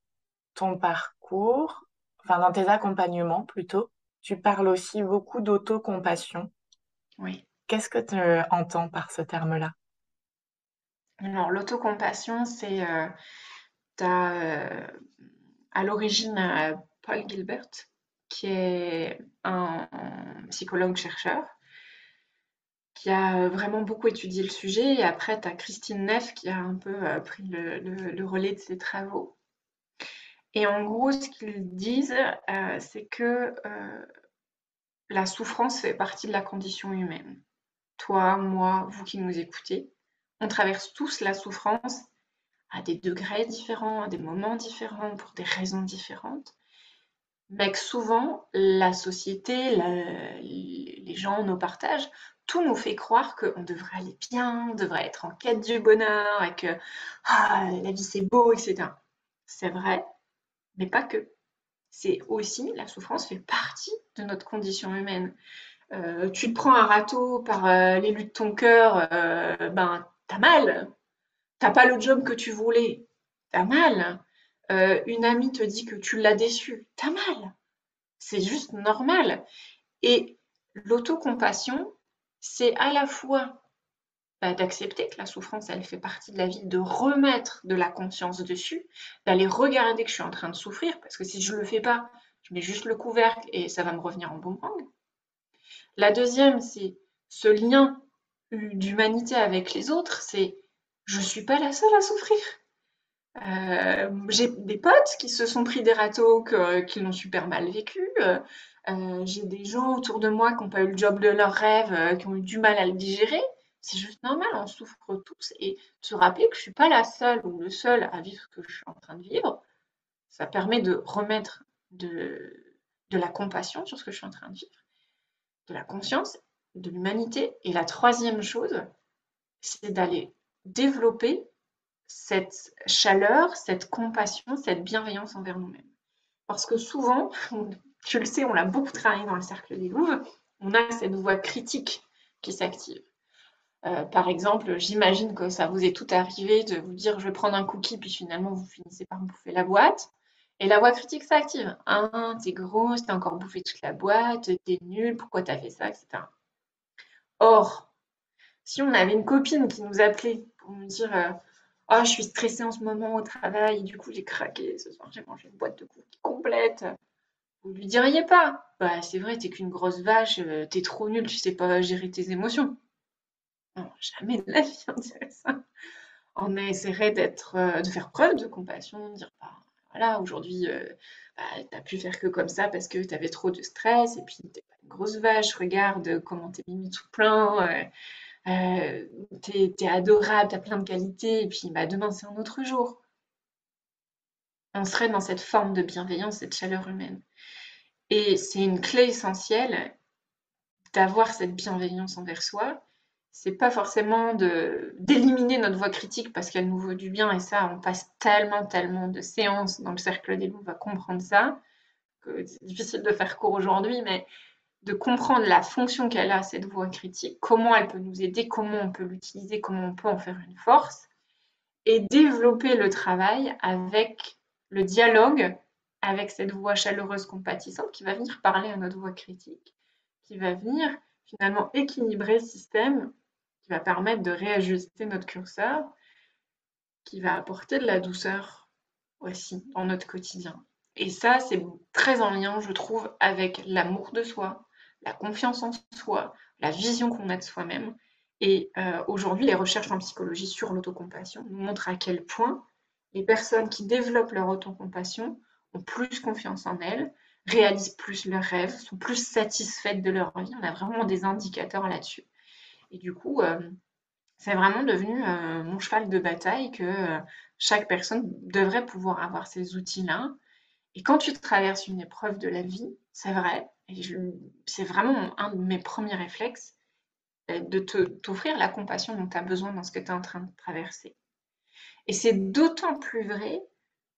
ton parcours, enfin dans tes accompagnements plutôt, tu parles aussi beaucoup d'autocompassion. Oui. Qu'est-ce que tu entends par ce terme-là? Alors, l'autocompassion, c'est à l'origine Paul Gilbert, qui est un psychologue-chercheur, qui a vraiment beaucoup étudié le sujet. Et après, tu as Christine Neff qui a un peu pris le relais de ses travaux. Et en gros, ce qu'ils disent, c'est que la souffrance fait partie de la condition humaine. Toi, moi, vous qui nous écoutez, on traverse tous la souffrance à des degrés différents, à des moments différents, pour des raisons différentes. Mais que souvent, la société, les gens, nos partages, tout nous fait croire qu'on devrait aller bien, on devrait être en quête du bonheur et que la vie c'est beau, etc. C'est vrai, mais pas que. C'est aussi, la souffrance fait partie de notre condition humaine. Tu te prends un râteau par l'élu de ton cœur, ben t'as mal. T'as pas le job que tu voulais, t'as mal. Une amie te dit que tu l'as déçue, t'as mal. C'est juste normal. Et l'autocompassion, c'est à la fois d'accepter que la souffrance, elle fait partie de la vie, de remettre de la conscience dessus, d'aller regarder que je suis en train de souffrir, parce que si je le fais pas, je mets juste le couvercle et ça va me revenir en boomerang. La deuxième, c'est ce lien d'humanité avec les autres, c'est je suis pas la seule à souffrir. J'ai des potes qui se sont pris des râteaux qui l'ont super mal vécu. J'ai des gens autour de moi qui n'ont pas eu le job de leur rêve, qui ont eu du mal à le digérer. C'est juste normal, on souffre tous. Et se rappeler que je suis pas la seule ou le seul à vivre ce que je suis en train de vivre, ça permet de remettre de la compassion sur ce que je suis en train de vivre, de la conscience, de l'humanité. Et la troisième chose, c'est d'aller développer cette chaleur, cette compassion, cette bienveillance envers nous-mêmes. Parce que souvent, tu le sais, on l'a beaucoup travaillé dans le cercle des louves, on a cette voix critique qui s'active. Par exemple, j'imagine que ça vous est tout arrivé de vous dire je vais prendre un cookie, puis finalement vous finissez par bouffer la boîte. Et la voix critique s'active. Ah, t'es grosse, t'as encore bouffé toute la boîte, t'es nulle, pourquoi t'as fait ça, etc. Or, si on avait une copine qui nous appelait pour nous dire oh, je suis stressée en ce moment au travail, du coup j'ai craqué ce soir, j'ai mangé une boîte de cookies complète. Vous lui diriez pas bah c'est vrai, t'es qu'une grosse vache, t'es trop nulle, tu sais pas gérer tes émotions. Non, jamais de la vie on dirait ça. On essaierait de faire preuve de compassion, de dire bah voilà, aujourd'hui bah, t'as pu faire que comme ça parce que t'avais trop de stress et puis t'es pas une grosse vache, regarde comment t'es mis tout plein. T'es adorable, t'as plein de qualités, et puis bah, demain c'est un autre jour. On serait dans cette forme de bienveillance, cette chaleur humaine. Et c'est une clé essentielle d'avoir cette bienveillance envers soi. C'est pas forcément d'éliminer notre voix critique parce qu'elle nous vaut du bien, et ça, on passe tellement de séances dans le cercle des loups à comprendre ça, que c'est difficile de faire court aujourd'hui, mais de comprendre la fonction qu'elle a, cette voix critique, comment elle peut nous aider, comment on peut l'utiliser, comment on peut en faire une force, et développer le travail avec le dialogue avec cette voix chaleureuse compatissante qui va venir parler à notre voix critique, qui va venir finalement équilibrer le système, qui va permettre de réajuster notre curseur, qui va apporter de la douceur aussi dans notre quotidien. Et ça, c'est très en lien, je trouve, avec l'amour de soi, la confiance en soi, la vision qu'on a de soi-même. Et aujourd'hui, les recherches en psychologie sur l'autocompassion nous montrent à quel point les personnes qui développent leur autocompassion ont plus confiance en elles, réalisent plus leurs rêves, sont plus satisfaites de leur vie. On a vraiment des indicateurs là-dessus. Et du coup, c'est vraiment devenu mon cheval de bataille que chaque personne devrait pouvoir avoir ces outils-là. Et quand tu traverses une épreuve de la vie, c'est vrai, et c'est vraiment un de mes premiers réflexes, de t'offrir la compassion dont tu as besoin dans ce que tu es en train de traverser. Et c'est d'autant plus vrai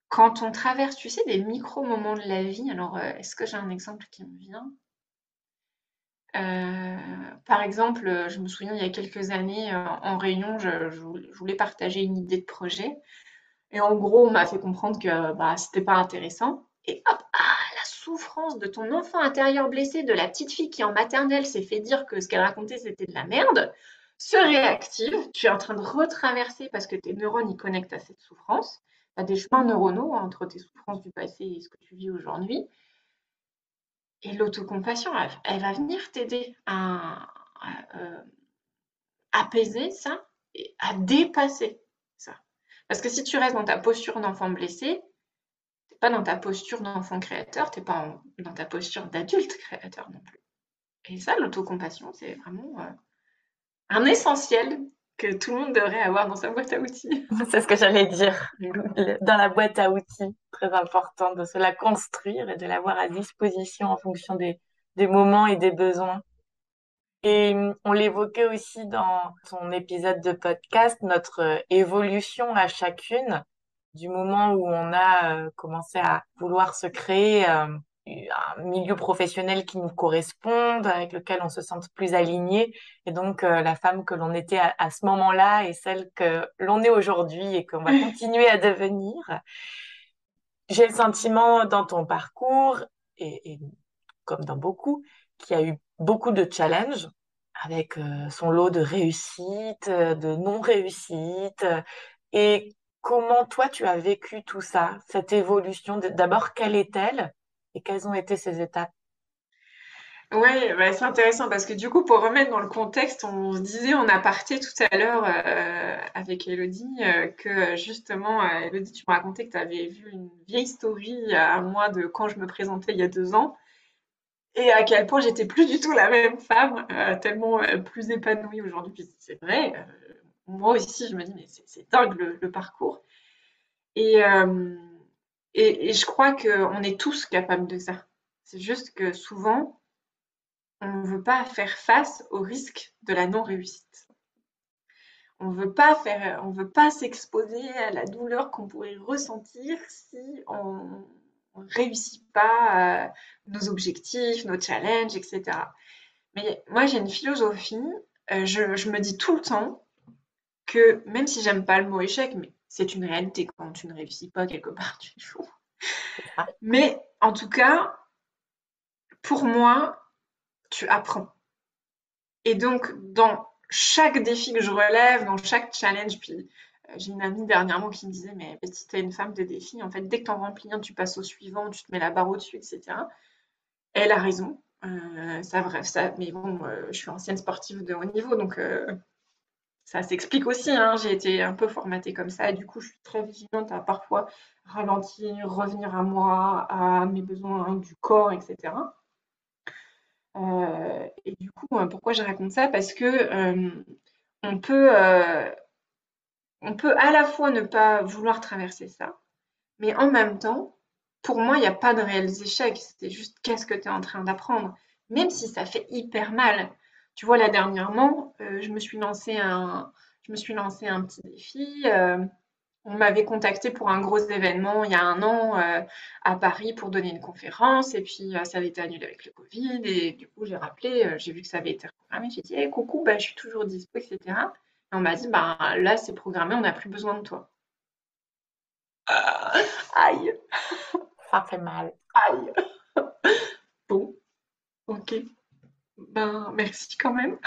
quand on traverse, tu sais, des micro-moments de la vie. Alors, est-ce que j'ai un exemple qui me vient? Par exemple, je me souviens il y a quelques années, en réunion, je voulais partager une idée de projet. Et en gros, on m'a fait comprendre que bah, c'était pas intéressant. Et hop, ah, la souffrance de ton enfant intérieur blessé, de la petite fille qui en maternelle s'est fait dire que ce qu'elle racontait c'était de la merde, se réactive. Tu es en train de retraverser parce que tes neurones y connectent à cette souffrance. Tu as des chemins neuronaux entre tes souffrances du passé et ce que tu vis aujourd'hui. Et l'autocompassion, elle va venir t'aider à apaiser ça et à dépasser ça. Parce que si tu restes dans ta posture d'enfant blessé, t'es pas dans ta posture d'enfant créateur, t'es pas dans ta posture d'adulte créateur non plus. Et ça, l'autocompassion, c'est vraiment un essentiel que tout le monde devrait avoir dans sa boîte à outils. C'est ce que j'allais dire. Dans la boîte à outils, très important de se la construire et de l'avoir à disposition en fonction des moments et des besoins. Et on l'évoquait aussi dans ton épisode de podcast, notre évolution à chacune, du moment où on a commencé à vouloir se créer un milieu professionnel qui nous corresponde, avec lequel on se sente plus aligné, et donc la femme que l'on était à ce moment-là et celle que l'on est aujourd'hui et qu'on va continuer à devenir. J'ai le sentiment dans ton parcours, et comme dans beaucoup, qu'il y a eu beaucoup de challenges avec son lot de réussites, de non-réussites. Et comment toi, tu as vécu tout ça, cette évolution? D'abord, quelle est-elle et quelles ont été ces étapes? Ouais, bah, c'est intéressant parce que du coup, pour remettre dans le contexte, on se disait en aparté tout à l'heure avec Elodie que justement, Elodie, tu me racontais que tu avais vu une vieille story à moi de quand je me présentais il y a 2 ans. Et à quel point j'étais plus du tout la même femme, tellement plus épanouie aujourd'hui. Puis c'est vrai, moi aussi, je me dis, mais c'est dingue le parcours. Et, euh, et je crois qu'on est tous capables de ça. C'est juste que souvent, on ne veut pas faire face au risque de la non-réussite. On veut pas s'exposer à la douleur qu'on pourrait ressentir si on réussit pas nos objectifs, nos challenges, etc. Mais moi, j'ai une philosophie. Je me dis tout le temps que même si j'aime pas le mot échec, mais c'est une réalité quand tu ne réussis pas quelque part, tu échoues. Mais en tout cas, pour moi, tu apprends. Et donc, dans chaque défi que je relève, dans chaque challenge, puis j'ai une amie dernièrement qui me disait, mais si t'es une femme de défi, en fait, dès que t'en remplis un, tu passes au suivant, tu te mets la barre au-dessus, etc. Elle a raison. Ça, bref, ça, mais bon, je suis ancienne sportive de haut niveau, donc ça s'explique aussi, hein. J'ai été un peu formatée comme ça, et du coup, je suis très vigilante à parfois ralentir, revenir à moi, à mes besoins du corps, etc. Et du coup, pourquoi je raconte ça? Parce que on peut, euh, on peut à la fois ne pas vouloir traverser ça, mais en même temps, pour moi, il n'y a pas de réels échecs. C'est juste qu'est-ce que tu es en train d'apprendre, même si ça fait hyper mal. Tu vois, là dernièrement, je me suis lancé un petit défi. On m'avait contacté pour un gros événement il y a 1 an à Paris pour donner une conférence et puis ça avait été annulé avec le Covid et du coup j'ai rappelé, j'ai vu que ça avait été reprogrammé, j'ai dit: «Hey, coucou, bah, je suis toujours dispo, etc.» Et on m'a dit: «Ben là c'est programmé, on n'a plus besoin de toi.» Aïe, Ça fait mal. aïe. Bon, ok, ben merci quand même.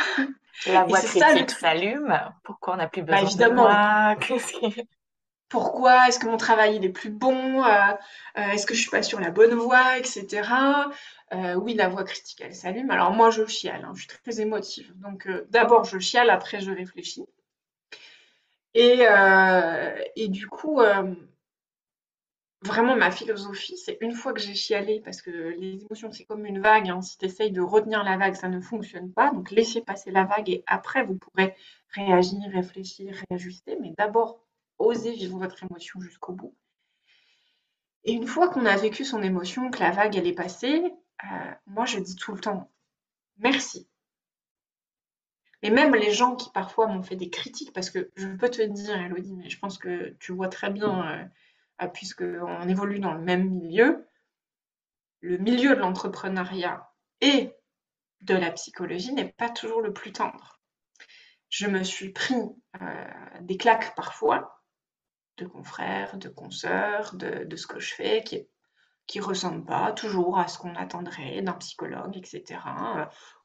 La Et voix c'est ça le critique truc. s'allume. Pourquoi on n'a plus Bah besoin de évidemment, moi? Qu'est-ce qui... pourquoi est-ce que mon travail il est plus bon, est-ce que je suis pas sur la bonne voie, etc. Oui, la voix critique, elle s'allume. Alors moi, je chiale, hein, je suis très émotive. Donc d'abord, je chiale, après, je réfléchis. Et du coup, vraiment, ma philosophie, c'est une fois que j'ai chialé, parce que les émotions, c'est comme une vague, hein, si tu essayes de retenir la vague, ça ne fonctionne pas. Donc laissez passer la vague et après, vous pourrez réagir, réfléchir, réajuster. Mais d'abord, osez vivre votre émotion jusqu'au bout. Et une fois qu'on a vécu son émotion, que la vague, elle est passée, moi, je dis tout le temps merci. Et même les gens qui parfois m'ont fait des critiques, parce que je peux te dire, Elodie, mais je pense que tu vois très bien, puisqu'on évolue dans le milieu de l'entrepreneuriat et de la psychologie n'est pas toujours le plus tendre. Je me suis pris des claques parfois de confrères, de consoeurs, de ce que je fais, qui ressemble pas toujours à ce qu'on attendrait d'un psychologue, etc.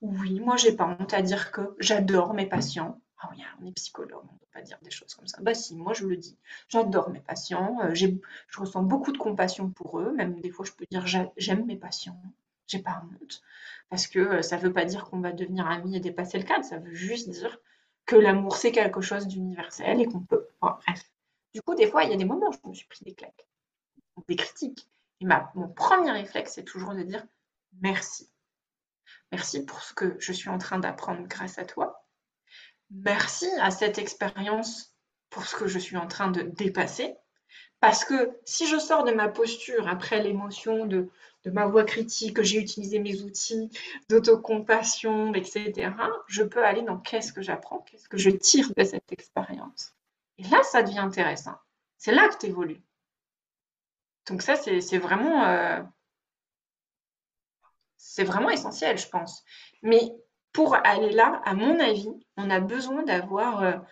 Oui, moi j'ai pas honte à dire que j'adore mes patients. Ah oui, on est psychologue, on ne peut pas dire des choses comme ça. Bah si, moi je le dis. J'adore mes patients, je ressens beaucoup de compassion pour eux, même des fois je peux dire j'aime mes patients, j'ai pas honte. Parce que ça veut pas dire qu'on va devenir amis et dépasser le cadre, ça veut juste dire que l'amour c'est quelque chose d'universel et qu'on peut. Enfin, bref. Du coup, des fois, il y a des moments où je me suis pris des claques, des critiques. Et mon premier réflexe, c'est toujours de dire merci. Merci pour ce que je suis en train d'apprendre grâce à toi. Merci à cette expérience pour ce que je suis en train de dépasser. Parce que si je sors de ma posture après l'émotion de ma voix critique, que j'ai utilisé mes outils d'autocompassion, etc., je peux aller dans qu'est-ce que j'apprends, qu'est-ce que je tire de cette expérience. Et là, ça devient intéressant. C'est là que tu évolues. Donc ça, c'est vraiment essentiel, je pense. Mais pour aller là, à mon avis, on a besoin d'avoir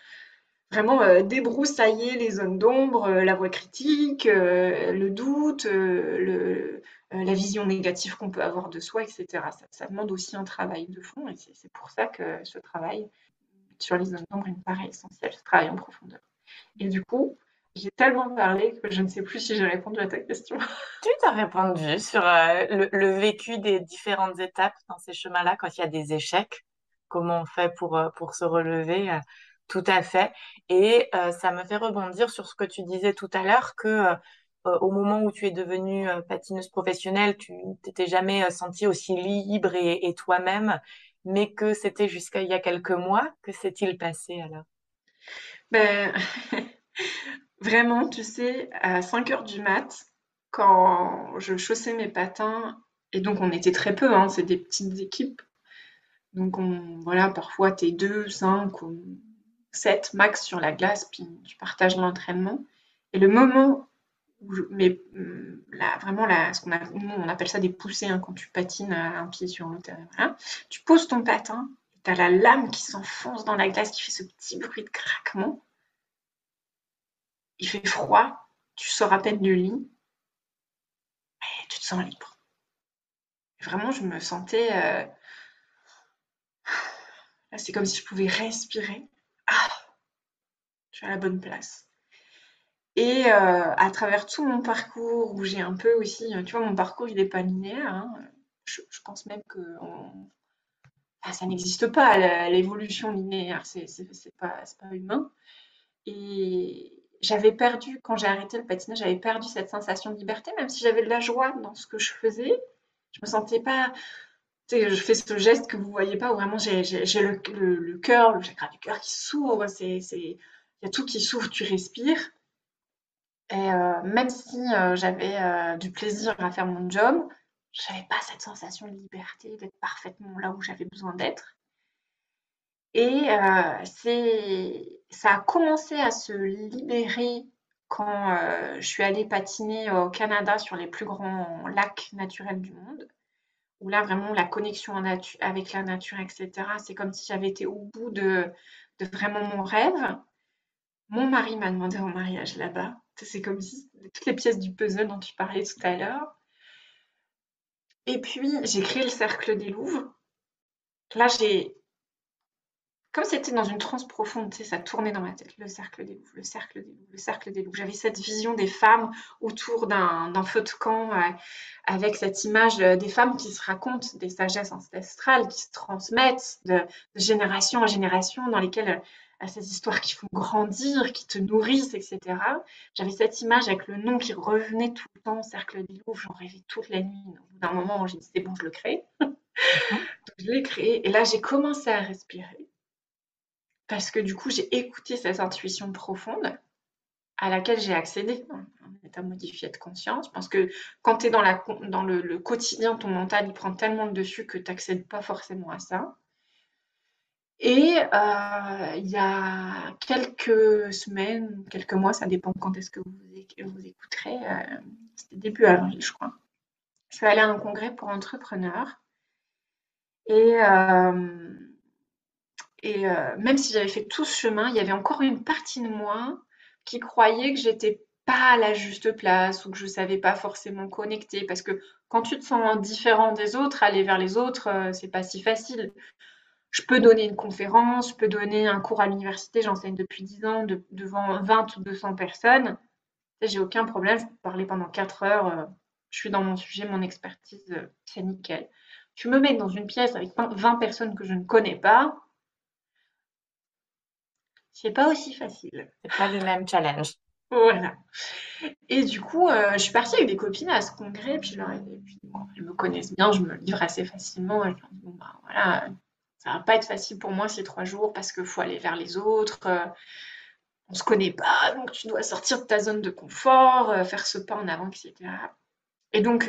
vraiment débroussaillé les zones d'ombre, la voix critique, le doute, la vision négative qu'on peut avoir de soi, etc. Ça demande aussi un travail de fond et c'est pour ça que ce travail sur les zones d'ombre, il me paraît essentiel, ce travail en profondeur. Et du coup, j'ai tellement parlé que je ne sais plus si j'ai répondu à ta question. Tu t'as répondu sur le vécu des différentes étapes dans ces chemins-là, quand il y a des échecs, comment on fait pour se relever, tout à fait. Et ça me fait rebondir sur ce que tu disais tout à l'heure, que au moment où tu es devenue patineuse professionnelle, tu t'étais jamais sentie aussi libre et toi-même, mais que c'était jusqu'à il y a quelques mois. Que s'est-il passé alors? Ben, vraiment, tu sais, à 5 heures du mat, quand je chaussais mes patins, et donc on était très peu, hein, c'est des petites équipes, donc voilà, parfois t'es 2, 5 ou 7 max sur la glace, puis tu partages l'entraînement. Et le moment où mais là, vraiment, là, nous, on appelle ça des poussées, hein, quand tu patines à un pied sur l'autre, voilà. Tu poses ton patin, t'as la lame qui s'enfonce dans la glace, qui fait ce petit bruit de craquement. Il fait froid, tu sors à peine du lit et tu te sens libre. Vraiment, je me sentais. Là, c'est comme si je pouvais respirer. Ah, je suis à la bonne place. Et à travers tout mon parcours, où j'ai un peu aussi. Tu vois, mon parcours, il n'est pas linéaire, hein. Je pense même que ça n'existe pas, l'évolution linéaire. C'est pas humain. Et j'avais perdu, quand j'ai arrêté le patinage, j'avais perdu cette sensation de liberté, même si j'avais de la joie dans ce que je faisais. Je me sentais pas. Tu sais, je fais ce geste que vous voyez pas, où vraiment j'ai le cœur, le chakra du cœur qui s'ouvre. Il y a tout qui s'ouvre, tu respires. Et même si j'avais du plaisir à faire mon job, j'avais pas cette sensation de liberté, d'être parfaitement là où j'avais besoin d'être. Et ça a commencé à se libérer quand je suis allée patiner au Canada sur les plus grands lacs naturels du monde, où là vraiment la connexion avec la nature, etc., c'est comme si j'avais été au bout de vraiment mon rêve. Mon mari m'a demandé en mariage là-bas. C'est comme si toutes les pièces du puzzle dont tu parlais tout à l'heure. Et puis j'ai créé le Cercle des Louves. Là, j'ai comme c'était dans une transe profonde, tu sais, ça tournait dans ma tête, le cercle des louves, le cercle des louves, le cercle des louves. J'avais cette vision des femmes autour d'un feu de camp, avec cette image des femmes qui se racontent des sagesses ancestrales, qui se transmettent de génération en génération, dans lesquelles ces histoires qui font grandir, qui te nourrissent, etc. J'avais cette image avec le nom qui revenait tout le temps, cercle des louves, j'en rêvais toute la nuit. Au bout d'un moment, j'ai dit, c'est bon, je le crée. Mhm. Donc, je l'ai créé, et là, j'ai commencé à respirer. Parce que du coup, j'ai écouté cette intuition profonde à laquelle j'ai accédé dans un état modifié de conscience. Parce que quand tu es dans le quotidien, ton mental, il prend tellement le dessus que tu n'accèdes pas forcément à ça. Et il y a quelques semaines, quelques mois, ça dépend quand est-ce que vous écouterez, c'était début avril, je crois. Je suis allée à un congrès pour entrepreneurs et, même si j'avais fait tout ce chemin, il y avait encore une partie de moi qui croyait que j'étais pas à la juste place ou que je savais pas forcément connecter. Parce que quand tu te sens différent des autres, aller vers les autres, c'est pas si facile. Je peux donner une conférence, je peux donner un cours à l'université, j'enseigne depuis 10 ans devant 20 ou 200 personnes. J'ai aucun problème, je peux parler pendant 4 heures, je suis dans mon sujet, mon expertise, c'est nickel. Tu me mets dans une pièce avec 20 personnes que je ne connais pas, c'est pas aussi facile. C'est pas le même challenge. Voilà. Et du coup, je suis partie avec des copines à ce congrès, puis, bon, elles me connaissent bien, je me livre assez facilement. Et je leur dis, bon, bah voilà, ça va pas être facile pour moi ces 3 jours parce qu'il faut aller vers les autres. On se connaît pas, donc tu dois sortir de ta zone de confort, faire ce pas en avant, etc. Et donc,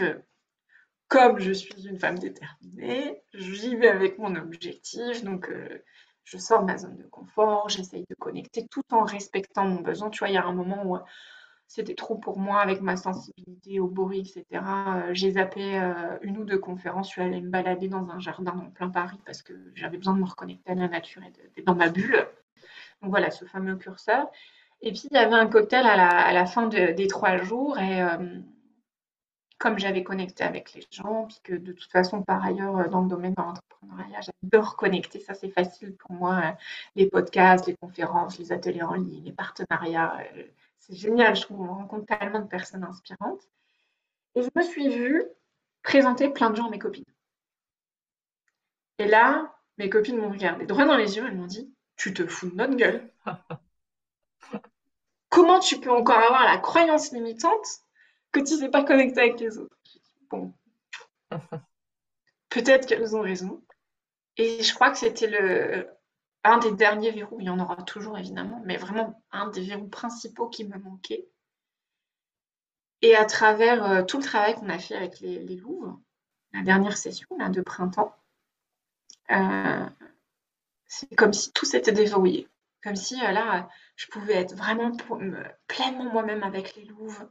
comme je suis une femme déterminée, j'y vais avec mon objectif. Donc, je sors de ma zone de confort, j'essaye de connecter tout en respectant mon besoin. Tu vois, il y a un moment où c'était trop pour moi avec ma sensibilité au bruit, etc. J'ai zappé 1 ou 2 conférences. Je suis allée me balader dans un jardin en plein Paris parce que j'avais besoin de me reconnecter à la nature et d'être dans ma bulle. Donc voilà, ce fameux curseur. Et puis, il y avait un cocktail à la fin des 3 jours. Et comme j'avais connecté avec les gens, puis que de toute façon, par ailleurs, dans le domaine de l'entrepreneuriat, j'adore connecter, ça c'est facile pour moi. Les podcasts, les conférences, les ateliers en ligne, les partenariats, c'est génial, je trouve, on rencontre tellement de personnes inspirantes. Et je me suis vue présenter plein de gens à mes copines. Et là, mes copines m'ont regardé droit dans les yeux, elles m'ont dit, tu te fous de notre gueule. Comment tu peux encore avoir la croyance limitante que tu ne sais pas connecter avec les autres? Bon, peut-être qu'elles ont raison. Et je crois que c'était un des derniers verrous, il y en aura toujours évidemment, mais vraiment un des verrous principaux qui me manquait. Et à travers tout le travail qu'on a fait avec les louves, la dernière session là, de printemps, euh, c'est comme si tout s'était déverrouillé. Comme si là, je pouvais être vraiment pleinement moi-même avec les louves,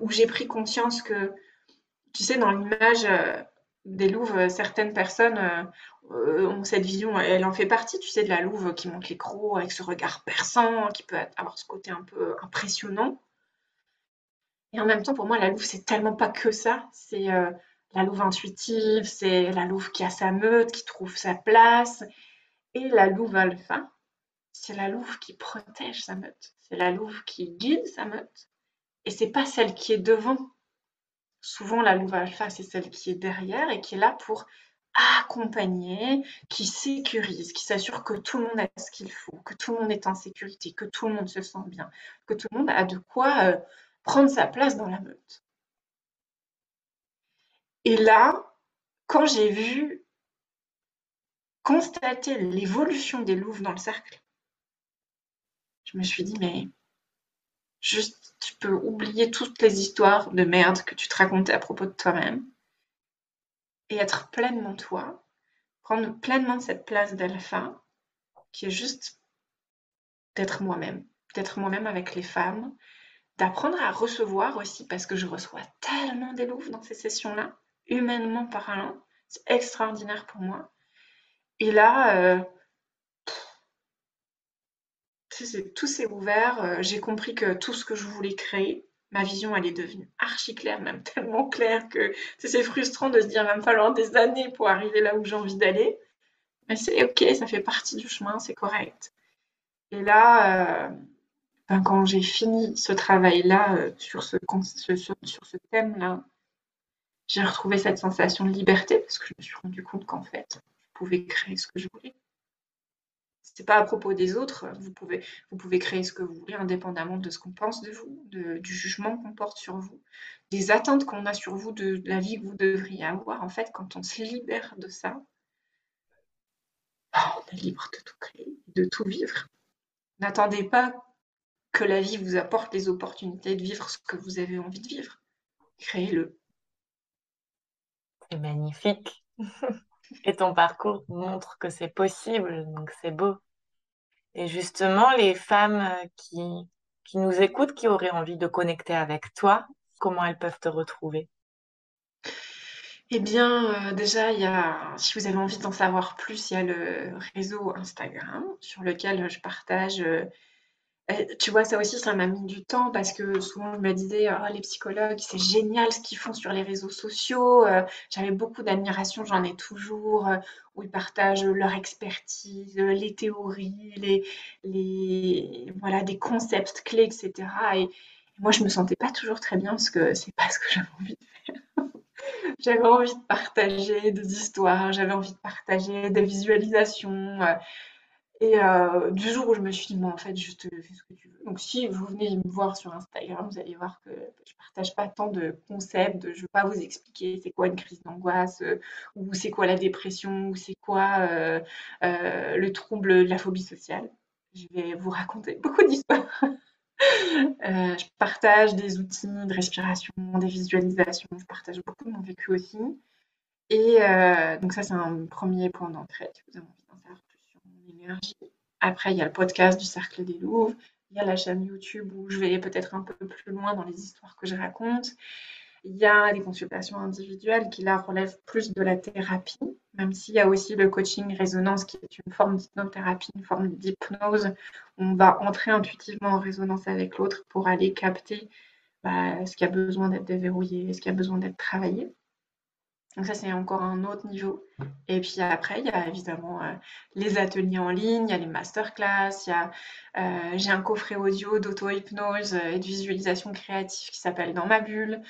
où j'ai pris conscience que, tu sais, dans l'image des louves, certaines personnes ont cette vision, elle en fait partie, tu sais, de la louve qui monte les crocs avec ce regard perçant, qui peut avoir ce côté un peu impressionnant. Et en même temps, pour moi, la louve, c'est tellement pas que ça. C'est la louve intuitive, c'est la louve qui a sa meute, qui trouve sa place. Et la louve alpha, c'est la louve qui protège sa meute. C'est la louve qui guide sa meute. Et c'est pas celle qui est devant. Souvent, la louve alpha, c'est celle qui est derrière et qui est là pour accompagner, qui sécurise, qui s'assure que tout le monde a ce qu'il faut, que tout le monde est en sécurité, que tout le monde se sent bien, que tout le monde a de quoi prendre sa place dans la meute. Et là, quand j'ai vu constater l'évolution des louves dans le cercle, je me suis dit, mais juste, tu peux oublier toutes les histoires de merde que tu te racontais à propos de toi-même et être pleinement toi, prendre pleinement cette place d'alpha qui est juste d'être moi-même avec les femmes, d'apprendre à recevoir aussi, parce que je reçois tellement des louves dans ces sessions-là, humainement parlant, c'est extraordinaire pour moi. Et là, tout s'est ouvert, j'ai compris que tout ce que je voulais créer, ma vision, elle est devenue archi claire, même tellement claire que c'est frustrant de se dire, il va me falloir des années pour arriver là où j'ai envie d'aller. Mais c'est OK, ça fait partie du chemin, c'est correct. Et là, quand j'ai fini ce travail-là, sur ce thème-là, j'ai retrouvé cette sensation de liberté parce que je me suis rendu compte qu'en fait, je pouvais créer ce que je voulais. C'est pas à propos des autres, vous pouvez créer ce que vous voulez indépendamment de ce qu'on pense de vous, du jugement qu'on porte sur vous, des attentes qu'on a sur vous, de la vie que vous devriez avoir. En fait, quand on se libère de ça, on est libre de tout créer, de tout vivre. N'attendez pas que la vie vous apporte les opportunités de vivre ce que vous avez envie de vivre. Créez-le. C'est magnifique. Et ton parcours montre que c'est possible, donc c'est beau. Et justement, les femmes qui nous écoutent, qui auraient envie de connecter avec toi, comment elles peuvent te retrouver? Eh bien, déjà, si vous avez envie d'en savoir plus, il y a le réseau Instagram sur lequel je partage. Tu vois, ça aussi, ça m'a mis du temps parce que souvent je me disais, ah, les psychologues, c'est génial ce qu'ils font sur les réseaux sociaux. J'avais beaucoup d'admiration, j'en ai toujours, où ils partagent leur expertise, les théories, voilà, des concepts clés, etc. Et moi, je me sentais pas toujours très bien parce que c'est pas ce que j'avais envie. J'avais envie de partager des histoires, j'avais envie de partager des visualisations. Du jour où je me suis dit, moi, en fait, juste fais ce que tu veux. Donc, si vous venez me voir sur Instagram, vous allez voir que je partage pas tant de concepts, je veux pas vous expliquer c'est quoi une crise d'angoisse, ou c'est quoi la dépression, ou c'est quoi le trouble de la phobie sociale. Je vais vous raconter beaucoup d'histoires. Je partage des outils de respiration, des visualisations, je partage beaucoup de mon vécu aussi. Donc ça, c'est un premier point d'entrée, si vous avez envie d'en savoir plus sur mon énergie. Après, il y a le podcast du Cercle des Louvres. Il y a la chaîne YouTube où je vais peut-être un peu plus loin dans les histoires que je raconte. Il y a des consultations individuelles qui, là, relèvent plus de la thérapie, même s'il y a aussi le coaching résonance qui est une forme d'hypnothérapie, une forme d'hypnose. On va entrer intuitivement en résonance avec l'autre pour aller capter ce qui a besoin d'être déverrouillé, ce qui a besoin d'être travaillé. Donc ça, c'est encore un autre niveau. Et puis après, il y a évidemment les ateliers en ligne, il y a les masterclass, j'ai un coffret audio d'auto-hypnose et de visualisation créative qui s'appelle Dans ma bulle.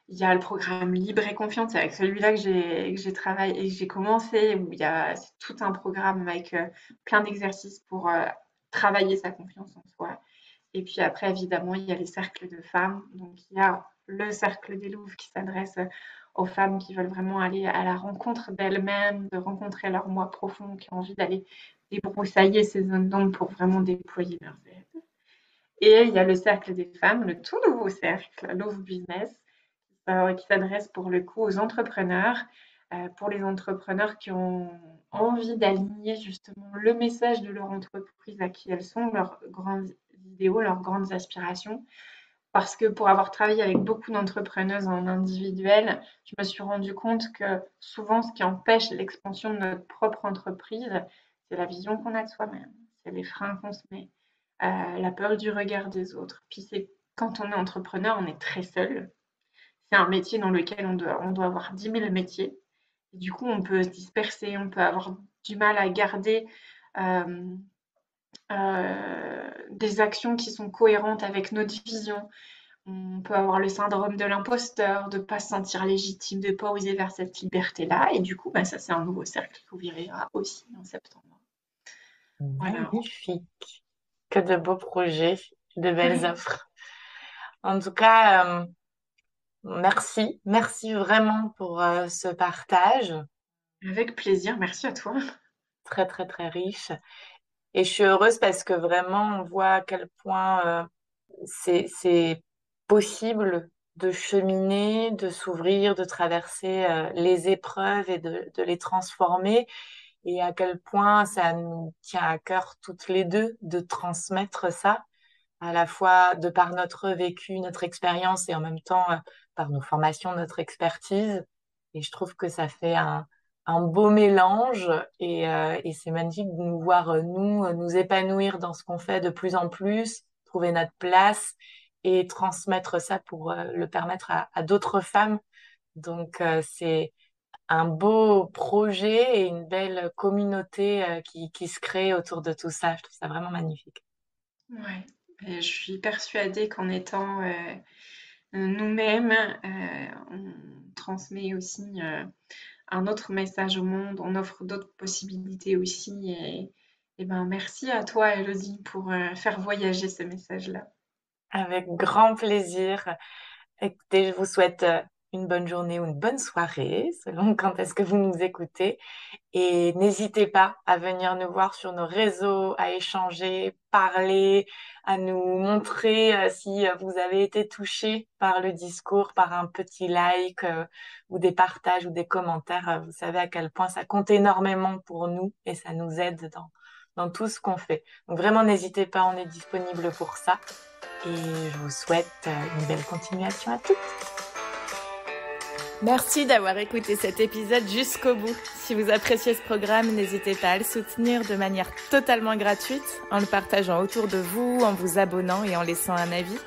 Il y a le programme Libre et Confiante, c'est avec celui-là que j'ai travaillé et que j'ai commencé, où c'est tout un programme avec plein d'exercices pour travailler sa confiance en soi. Et puis après, évidemment, il y a les cercles de femmes. Donc, il y a le cercle des Louvres qui s'adresse aux femmes qui veulent vraiment aller à la rencontre d'elles-mêmes, de rencontrer leur moi profond, qui ont envie d'aller débroussailler ces zones d'ombre pour vraiment déployer leurs aides. Et il y a le cercle des femmes, le tout nouveau cercle, Love Business, qui s'adresse pour le coup aux entrepreneurs, pour les entrepreneurs qui ont envie d'aligner justement le message de leur entreprise à qui elles sont, leurs grandes idéaux, leurs grandes aspirations. Parce que pour avoir travaillé avec beaucoup d'entrepreneuses en individuel, je me suis rendu compte que souvent ce qui empêche l'expansion de notre propre entreprise, c'est la vision qu'on a de soi-même, c'est les freins qu'on se met, la peur du regard des autres. Puis c'est quand on est entrepreneur, on est très seul. C'est un métier dans lequel on doit avoir 10 000 métiers. Et du coup, on peut se disperser, on peut avoir du mal à garder euh, des actions qui sont cohérentes avec notre vision. On peut avoir le syndrome de l'imposteur, de ne pas se sentir légitime, de ne pas oser vers cette liberté-là. Et du coup, ça, c'est un nouveau cercle qui ouvrira aussi en septembre. Voilà. Magnifique. Que de beaux projets, de belles offres. En tout cas, merci. Merci vraiment pour ce partage Avec plaisir, merci à toi. très, très, très riche. Et je suis heureuse parce que vraiment, on voit à quel point c'est possible de cheminer, de s'ouvrir, de traverser les épreuves et de les transformer. Et à quel point ça nous tient à cœur toutes les deux de transmettre ça, à la fois de par notre vécu, notre expérience et en même temps par nos formations, notre expertise. Et je trouve que ça fait un beau mélange et c'est magnifique de nous voir, nous épanouir dans ce qu'on fait de plus en plus, trouver notre place et transmettre ça pour le permettre à d'autres femmes. Donc, c'est un beau projet et une belle communauté qui se crée autour de tout ça. Je trouve ça vraiment magnifique. Ouais. Et je suis persuadée qu'en étant nous-mêmes, on transmet aussi un autre message au monde, on offre d'autres possibilités aussi. Et ben, merci à toi, Elodie, pour faire voyager ce message-là. Avec grand plaisir. Écoutez, je vous souhaite une bonne journée ou une bonne soirée, selon quand est-ce que vous nous écoutez. Et n'hésitez pas à venir nous voir sur nos réseaux, à échanger, parler, à nous montrer si vous avez été touché par le discours, par un petit like ou des partages ou des commentaires. Vous savez à quel point ça compte énormément pour nous et ça nous aide dans tout ce qu'on fait. Donc vraiment, n'hésitez pas, on est disponible pour ça. Et je vous souhaite une belle continuation à toutes. Merci d'avoir écouté cet épisode jusqu'au bout. Si vous appréciez ce programme, n'hésitez pas à le soutenir de manière totalement gratuite, en le partageant autour de vous, en vous abonnant et en laissant un avis.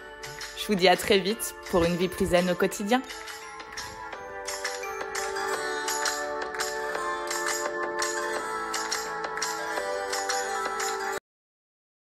Je vous dis à très vite pour une vie plus zen au quotidien.